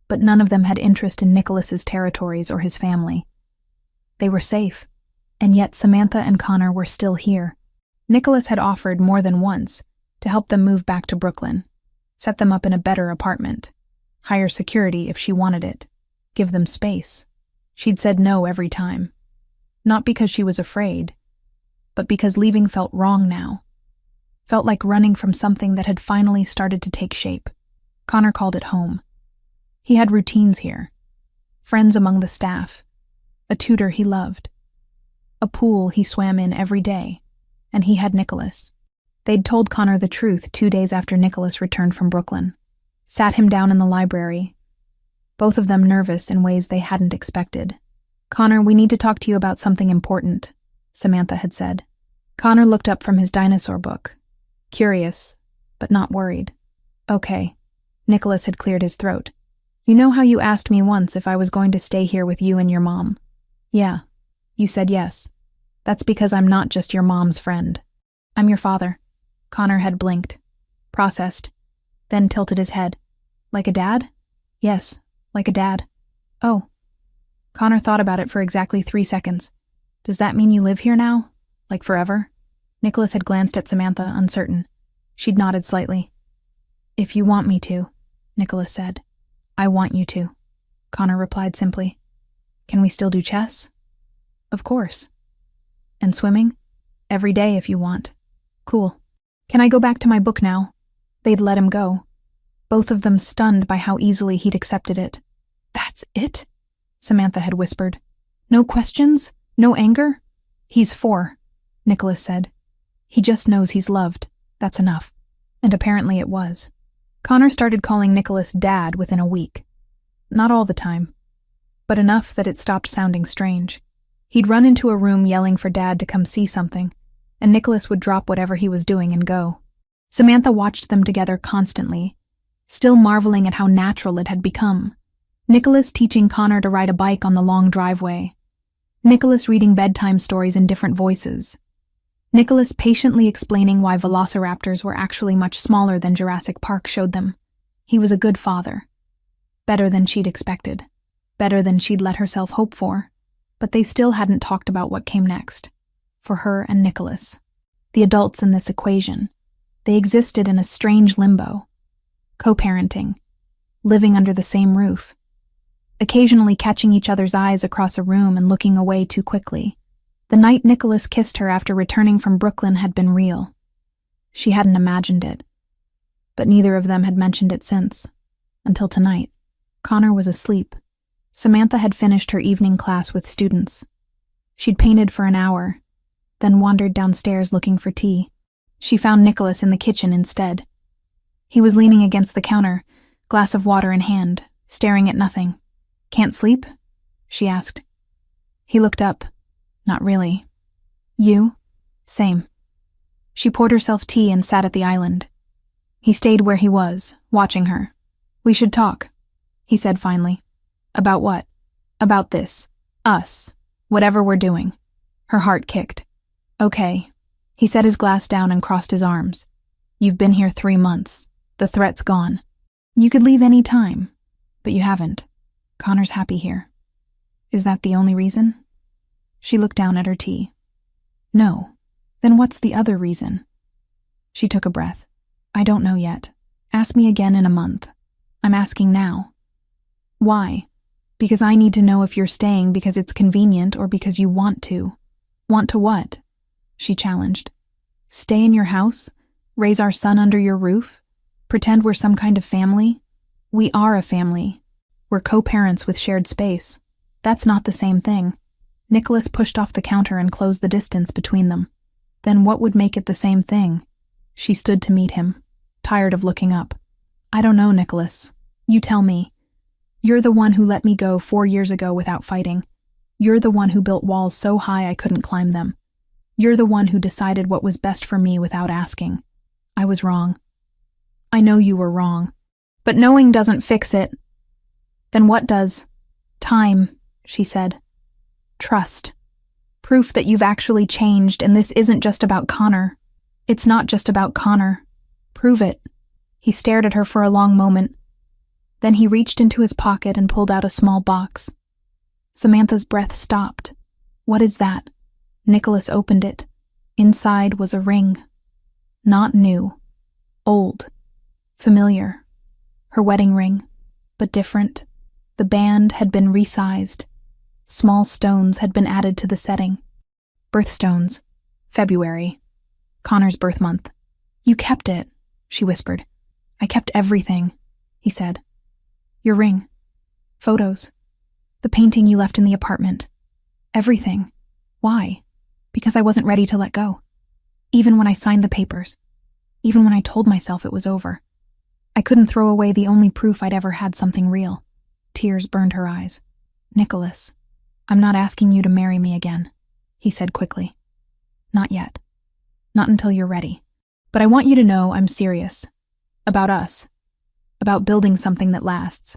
but none of them had interest in Nicholas's territories or his family. They were safe, and yet Samantha and Connor were still here. Nicholas had offered more than once to help them move back to Brooklyn, set them up in a better apartment, hire security if she wanted it, give them space. She'd said no every time. Not because she was afraid, but because leaving felt wrong now. Felt like running from something that had finally started to take shape. Connor called it home. He had routines here. Friends among the staff. A tutor he loved. A pool he swam in every day. And he had Nicholas. They'd told Connor the truth 2 days after Nicholas returned from Brooklyn. Sat him down in the library. both of them nervous in ways they hadn't expected. "Connor, we need to talk to you about something important," Samantha had said. Connor looked up from his dinosaur book, curious, but not worried. "Okay." Nicholas had cleared his throat. "You know how you asked me once if I was going to stay here with you and your mom?" "Yeah." "You said yes. That's because I'm not just your mom's friend. I'm your father." Connor had blinked, processed, then tilted his head. "Like a dad?" "Yes, like a dad." "Oh." Connor thought about it for exactly 3 seconds. "Does that mean you live here now? Like forever?" Nicholas had glanced at Samantha, uncertain. She'd nodded slightly. "If you want me to," Nicholas said. "I want you to," Connor replied simply. "Can we still do chess?" "Of course." "And swimming?" "Every day if you want." "Cool. Can I go back to my book now?" They'd let him go, both of them stunned by how easily he'd accepted it. "That's it?" Samantha had whispered. "No questions? No anger?" "He's 4, Nicholas said. "He just knows he's loved. That's enough." And apparently it was. Connor started calling Nicholas Dad within a week. Not all the time, but enough that it stopped sounding strange. He'd run into a room yelling for Dad to come see something, and Nicholas would drop whatever he was doing and go. Samantha watched them together constantly, still marveling at how natural it had become. Nicholas teaching Connor to ride a bike on the long driveway. Nicholas reading bedtime stories in different voices. Nicholas patiently explaining why velociraptors were actually much smaller than Jurassic Park showed them. He was a good father. Better than she'd expected. Better than she'd let herself hope for. But they still hadn't talked about what came next. For her and Nicholas. The adults in this equation. They existed in a strange limbo. Co-parenting. Living under the same roof. Occasionally catching each other's eyes across a room and looking away too quickly. The night Nicholas kissed her after returning from Brooklyn had been real. She hadn't imagined it. But neither of them had mentioned it since. Until tonight. Connor was asleep. Samantha had finished her evening class with students. She'd painted for an hour, then wandered downstairs looking for tea. She found Nicholas in the kitchen instead. He was leaning against the counter, glass of water in hand, staring at nothing. "Can't sleep?" she asked. He looked up. "Not really." "You?" "Same." She poured herself tea and sat at the island. He stayed where he was, watching her. "We should talk," he said finally. "About what?" "About this. Us. Whatever we're doing." Her heart kicked. "Okay." He set his glass down and crossed his arms. "You've been here 3 months. The threat's gone. You could leave any time, but you haven't. Connor's happy here." "Is that the only reason?" She looked down at her tea. "No. Then what's the other reason?" She took a breath. "I don't know yet. Ask me again in a month. I'm asking now." "Why?" "Because I need to know if you're staying because it's convenient or because you want to." "Want to what?" she challenged. "Stay in your house? Raise our son under your roof? Pretend we're some kind of family? We are a family. We're co-parents with shared space. That's not the same thing." Nicholas pushed off the counter and closed the distance between them. Then what would make it the same thing? She stood to meet him, tired of looking up. "I don't know, Nicholas. You tell me. You're the one who let me go 4 years ago without fighting. You're the one who built walls so high I couldn't climb them. You're the one who decided what was best for me without asking. I was wrong. I know you were wrong. But knowing doesn't fix it." "Then what does?" "Time," she said. "Trust. Proof that you've actually changed and this isn't just about Connor. It's not just about Connor. Prove it." He stared at her for a long moment. Then he reached into his pocket and pulled out a small box. Samantha's breath stopped. "What is that?" Nicholas opened it. Inside was a ring. Not new. Old. Familiar. Her wedding ring. But different. The band had been resized. Small stones had been added to the setting. Birthstones. February. Connor's birth month. "You kept it," she whispered. "I kept everything," he said. "Your ring. Photos. The painting you left in the apartment. Everything. Why? Because I wasn't ready to let go. Even when I signed the papers. Even when I told myself it was over. I couldn't throw away the only proof I'd ever had something real. Tears burned her eyes. "Nicholas, I'm not asking you to marry me again," he said quickly. "Not yet. Not until you're ready. But I want you to know I'm serious. About us. About building something that lasts.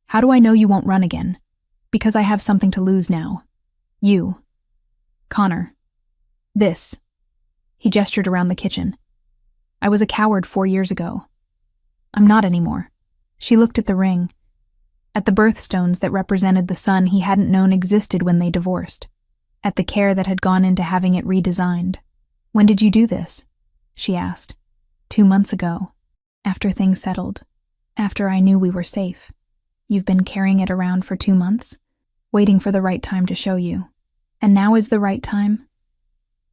How do I know you won't run again? Because I have something to lose now. You. Connor. This." He gestured around the kitchen. "I was a coward 4 years ago. I'm not anymore." She looked at the ring, at the birthstones that represented the son he hadn't known existed when they divorced, at the care that had gone into having it redesigned. "When did you do this?" she asked. 2 months ago, after things settled, after I knew we were safe. You've been carrying it around for 2 months, waiting for the right time to show you. And now is the right time?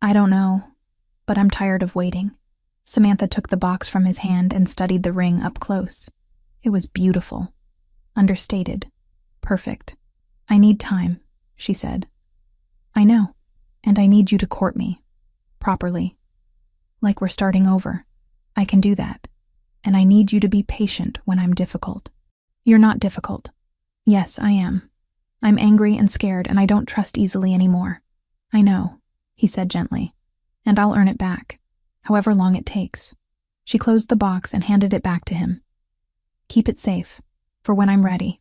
I don't know, but I'm tired of waiting." Samantha took the box from his hand and studied the ring up close. It was beautiful. Understated. Perfect. "I need time," she said. "I know, and I need you to court me. Properly. Like we're starting over. I can do that. And I need you to be patient when I'm difficult." "You're not difficult." "Yes, I am. I'm angry and scared, and I don't trust easily anymore." "I know," he said gently. "And I'll earn it back, however long it takes." She closed the box and handed it back to him. "Keep it safe, for when I'm ready."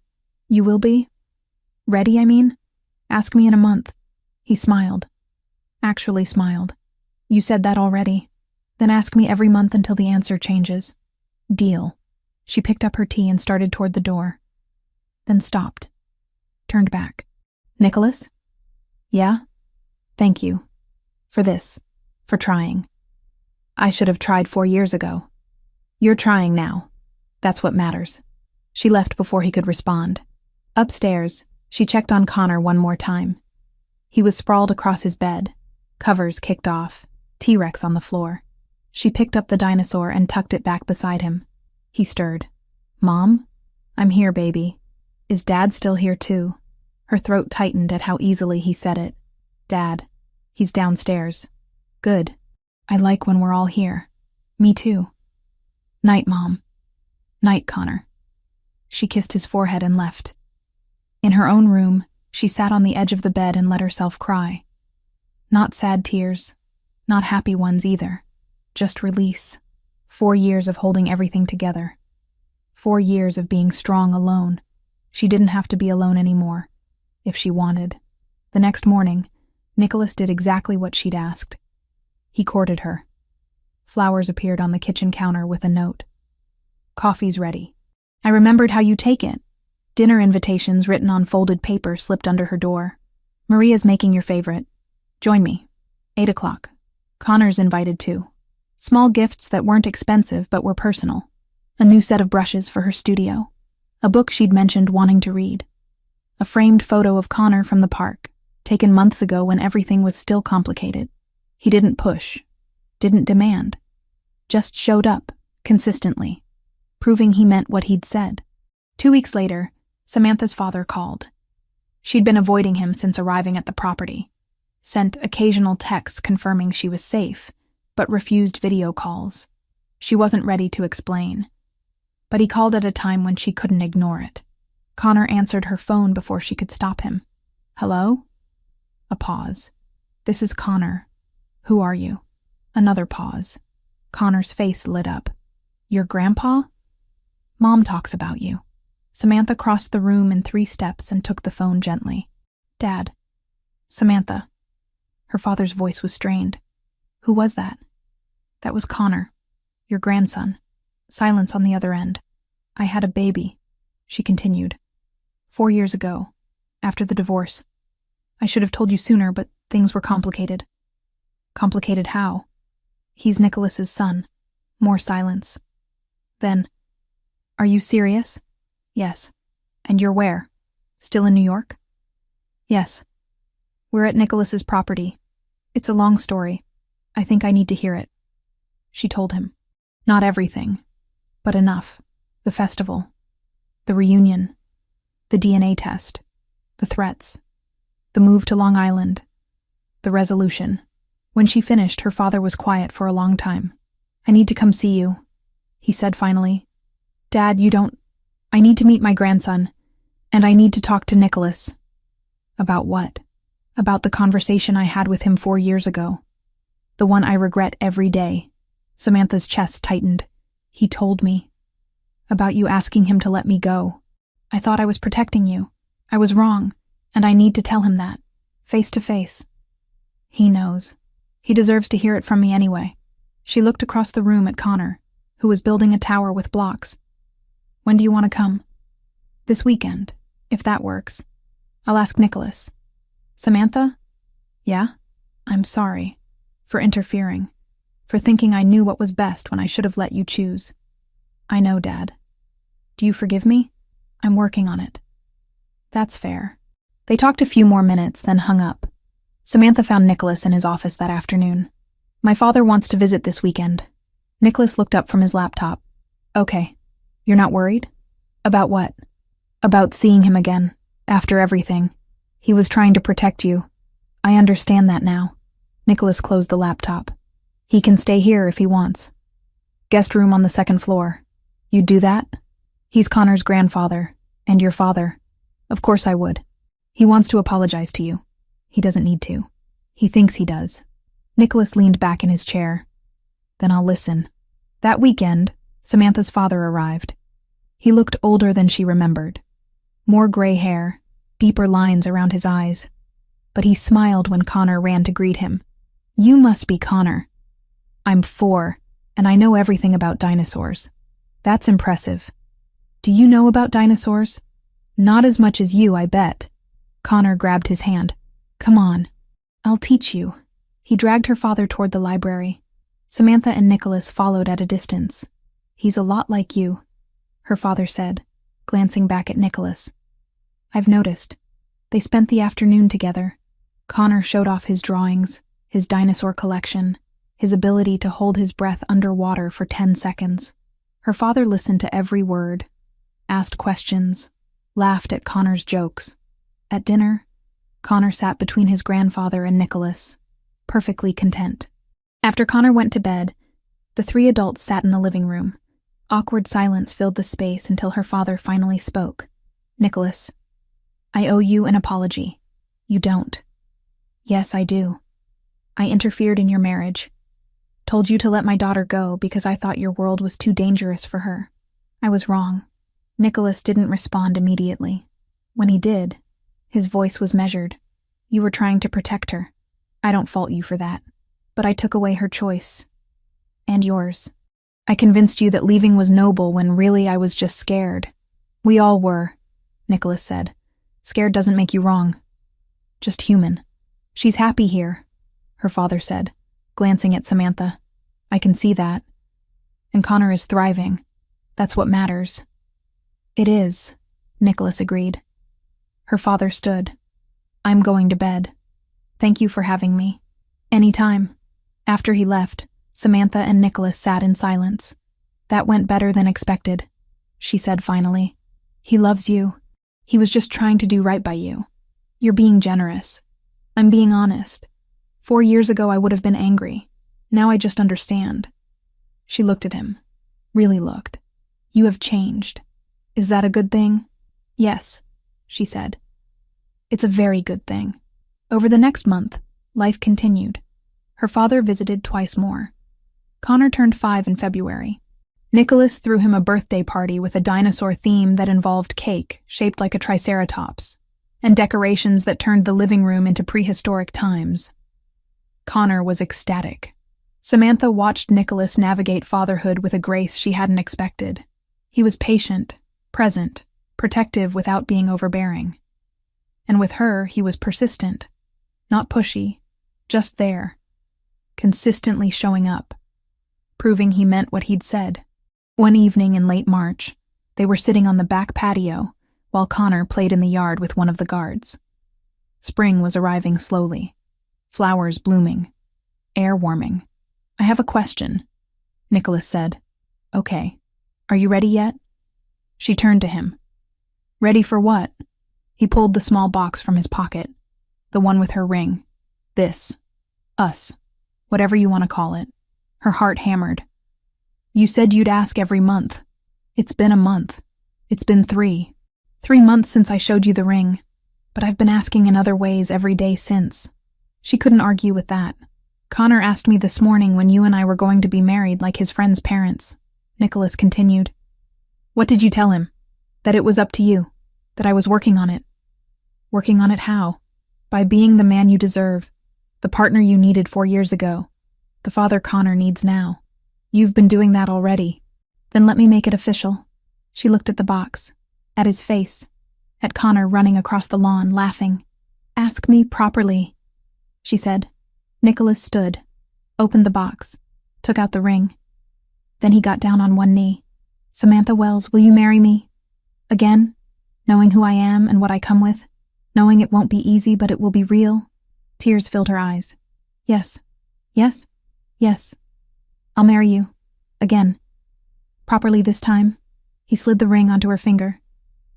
"You will be? Ready, I mean? Ask me in a month." He smiled. Actually smiled. "You said that already. Then ask me every month until the answer changes." "Deal." She picked up her tea and started toward the door. Then stopped. Turned back. "Nicholas?" "Yeah? Thank you. For this. For trying. I should have tried 4 years ago. You're trying now. That's what matters." She left before he could respond. Upstairs, she checked on Connor one more time. He was sprawled across his bed, covers kicked off, T-Rex on the floor. She picked up the dinosaur and tucked it back beside him. He stirred. "Mom? I'm here, baby. Is Dad still here too?" Her throat tightened at how easily he said it. "Dad. He's downstairs." "Good. I like when we're all here." "Me too." "Night, Mom." "Night, Connor." She kissed his forehead and left. In her own room, she sat on the edge of the bed and let herself cry. Not sad tears, not happy ones either. Just release. 4 years of holding everything together. 4 years of being strong alone. She didn't have to be alone anymore, if she wanted. The next morning, Nicholas did exactly what she'd asked. He courted her. Flowers appeared on the kitchen counter with a note. "Coffee's ready. I remembered how you take it." Dinner invitations written on folded paper slipped under her door. "Maria's making your favorite. Join me. 8 o'clock. Connor's invited too." Small gifts that weren't expensive but were personal. A new set of brushes for her studio. A book she'd mentioned wanting to read. A framed photo of Connor from the park, taken months ago when everything was still complicated. He didn't push, didn't demand, just showed up, consistently, proving he meant what he'd said. 2 weeks later, Samantha's father called. She'd been avoiding him since arriving at the property, sent occasional texts confirming she was safe, but refused video calls. She wasn't ready to explain. But he called at a time when she couldn't ignore it. Connor answered her phone before she could stop him. "Hello?" A pause. "This is Connor. Who are you?" Another pause. Connor's face lit up. "Your grandpa?" "Mom talks about you." Samantha crossed the room in 3 steps and took the phone gently. "Dad." "Samantha." Her father's voice was strained. "Who was that?" "That was Connor. Your grandson." Silence on the other end. "I had a baby," she continued. 4 years ago, after the divorce. I should have told you sooner, but things were complicated." "Complicated how?" "He's Nicholas's son." More silence. Then, "Are you serious?" "Yes." "And you're where? Still in New York?" "Yes." "We're at Nicholas's property. It's a long story. I think I need to hear it." She told him. Not everything, but enough. The festival. The reunion. The DNA test. The threats. The move to Long Island. The resolution. When she finished, her father was quiet for a long time. "I need to come see you," he said finally. "Dad, you don't... I need to meet my grandson. And I need to talk to Nicholas. About what? About the conversation I had with him 4 years ago. The one I regret every day. Samantha's chest tightened. He told me. About you asking him to let me go. I thought I was protecting you. I was wrong, and I need to tell him that. Face to face. He knows. He deserves to hear it from me anyway. She looked across the room at Connor, who was building a tower with blocks. When do you want to come? This weekend, if that works. I'll ask Nicholas. Samantha? Yeah? I'm sorry. For interfering. For thinking I knew what was best when I should have let you choose. I know, Dad. Do you forgive me? I'm working on it. That's fair. They talked a few more minutes, then hung up. Samantha found Nicholas in his office that afternoon. My father wants to visit this weekend. Nicholas looked up from his laptop. Okay. You're not worried? About what? About seeing him again. After everything. He was trying to protect you. I understand that now. Nicholas closed the laptop. He can stay here if he wants. Guest room on the 2nd floor. You'd do that? He's Connor's grandfather. And your father. Of course I would. He wants to apologize to you. He doesn't need to. He thinks he does. Nicholas leaned back in his chair. Then I'll listen. That weekend, Samantha's father arrived. He looked older than she remembered. More gray hair, deeper lines around his eyes. But he smiled when Connor ran to greet him. You must be Connor. I'm 4, and I know everything about dinosaurs. That's impressive. Do you know about dinosaurs? Not as much as you, I bet. Connor grabbed his hand. Come on. I'll teach you. He dragged her father toward the library. Samantha and Nicholas followed at a distance. He's a lot like you, her father said, glancing back at Nicholas. I've noticed. They spent the afternoon together. Connor showed off his drawings, his dinosaur collection, his ability to hold his breath underwater for 10 seconds. Her father listened to every word, asked questions, laughed at Connor's jokes. At dinner, Connor sat between his grandfather and Nicholas, perfectly content. After Connor went to bed, the 3 adults sat in the living room. Awkward silence filled the space until her father finally spoke. Nicholas, I owe you an apology. You don't. Yes, I do. I interfered in your marriage. Told you to let my daughter go because I thought your world was too dangerous for her. I was wrong. Nicholas didn't respond immediately. When he did, his voice was measured. You were trying to protect her. I don't fault you for that. But I took away her choice. And yours. I convinced you that leaving was noble when really I was just scared. We all were, Nicholas said. Scared doesn't make you wrong. Just human. She's happy here, her father said, glancing at Samantha. I can see that. And Connor is thriving. That's what matters. It is, Nicholas agreed. Her father stood. I'm going to bed. Thank you for having me. Anytime. After he left, Samantha and Nicholas sat in silence. That went better than expected, she said finally. He loves you. He was just trying to do right by you. You're being generous. I'm being honest. 4 years ago I would have been angry. Now I just understand. She looked at him. Really looked. You have changed. Is that a good thing? Yes, she said. It's a very good thing. Over the next month, life continued. Her father visited twice more. Connor turned 5 in February. Nicholas threw him a birthday party with a dinosaur theme that involved cake shaped like a triceratops, and decorations that turned the living room into prehistoric times. Connor was ecstatic. Samantha watched Nicholas navigate fatherhood with a grace she hadn't expected. He was patient, present, protective without being overbearing. And with her, he was persistent, not pushy, just there, consistently showing up, proving he meant what he'd said. One evening in late March, they were sitting on the back patio while Connor played in the yard with one of the guards. Spring was arriving slowly, flowers blooming, air warming. I have a question, Nicholas said. Okay. Are you ready yet? She turned to him. Ready for what? He pulled the small box from his pocket, the one with her ring. This. Us. Whatever you want to call it. Her heart hammered. You said you'd ask every month. It's been a month. It's been 3. 3 months since I showed you the ring, but I've been asking in other ways every day since. She couldn't argue with that. Connor asked me this morning when you and I were going to be married like his friend's parents. Nicholas continued. What did you tell him? That it was up to you. That I was working on it. Working on it how? By being the man you deserve. The partner you needed 4 years ago. The father Connor needs now. You've been doing that already. Then let me make it official. She looked at the box. At his face. At Connor running across the lawn, laughing. Ask me properly, she said. Nicholas stood, opened the box, took out the ring. Then he got down on one knee. Samantha Wells, will you marry me? Again? Knowing who I am and what I come with? Knowing it won't be easy, but it will be real? Tears filled her eyes. Yes. Yes? Yes. I'll marry you. Again. Properly this time. He slid the ring onto her finger.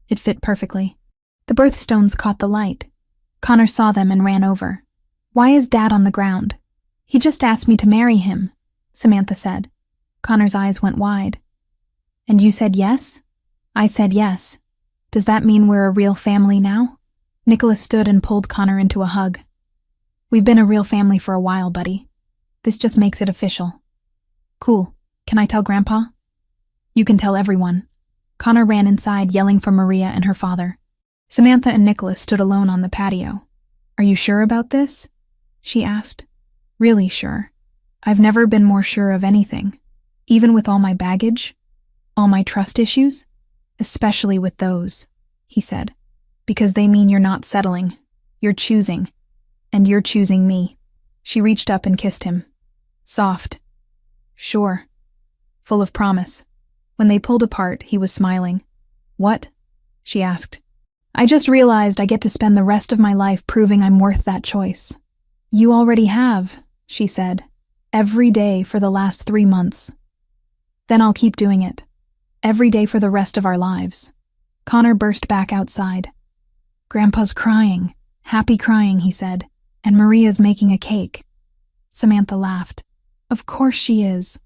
It fit perfectly. The birthstones caught the light. Connor saw them and ran over. Why is Dad on the ground? He just asked me to marry him, Samantha said. Connor's eyes went wide. And you said yes? I said yes. Does that mean we're a real family now? Nicholas stood and pulled Connor into a hug. We've been a real family for a while, buddy. This just makes it official. Cool. Can I tell Grandpa? You can tell everyone. Connor ran inside, yelling for Maria and her father. Samantha and Nicholas stood alone on the patio. Are you sure about this? She asked. Really sure. I've never been more sure of anything. Even with all my baggage, all my trust issues, especially with those, he said. Because they mean you're not settling. You're choosing. And you're choosing me. She reached up and kissed him. Soft. Sure. Full of promise. When they pulled apart, he was smiling. What? She asked. I just realized I get to spend the rest of my life proving I'm worth that choice. You already have, she said. Every day for the last 3 months. Then I'll keep doing it. Every day for the rest of our lives. Connor burst back outside. Grandpa's crying. Happy crying, he said. And Maria's making a cake. Samantha laughed. Of course she is.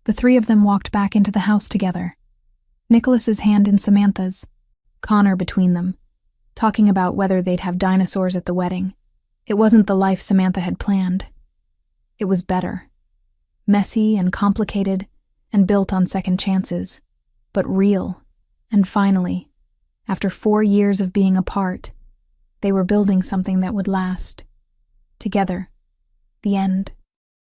The 3 of them walked back into the house together. Nicholas's hand in Samantha's. Connor between them. Talking about whether they'd have dinosaurs at the wedding. It wasn't the life Samantha had planned. It was better. Messy and complicated and built on second chances. But real. And finally, after 4 years of being apart, they were building something that would last. Together. The end.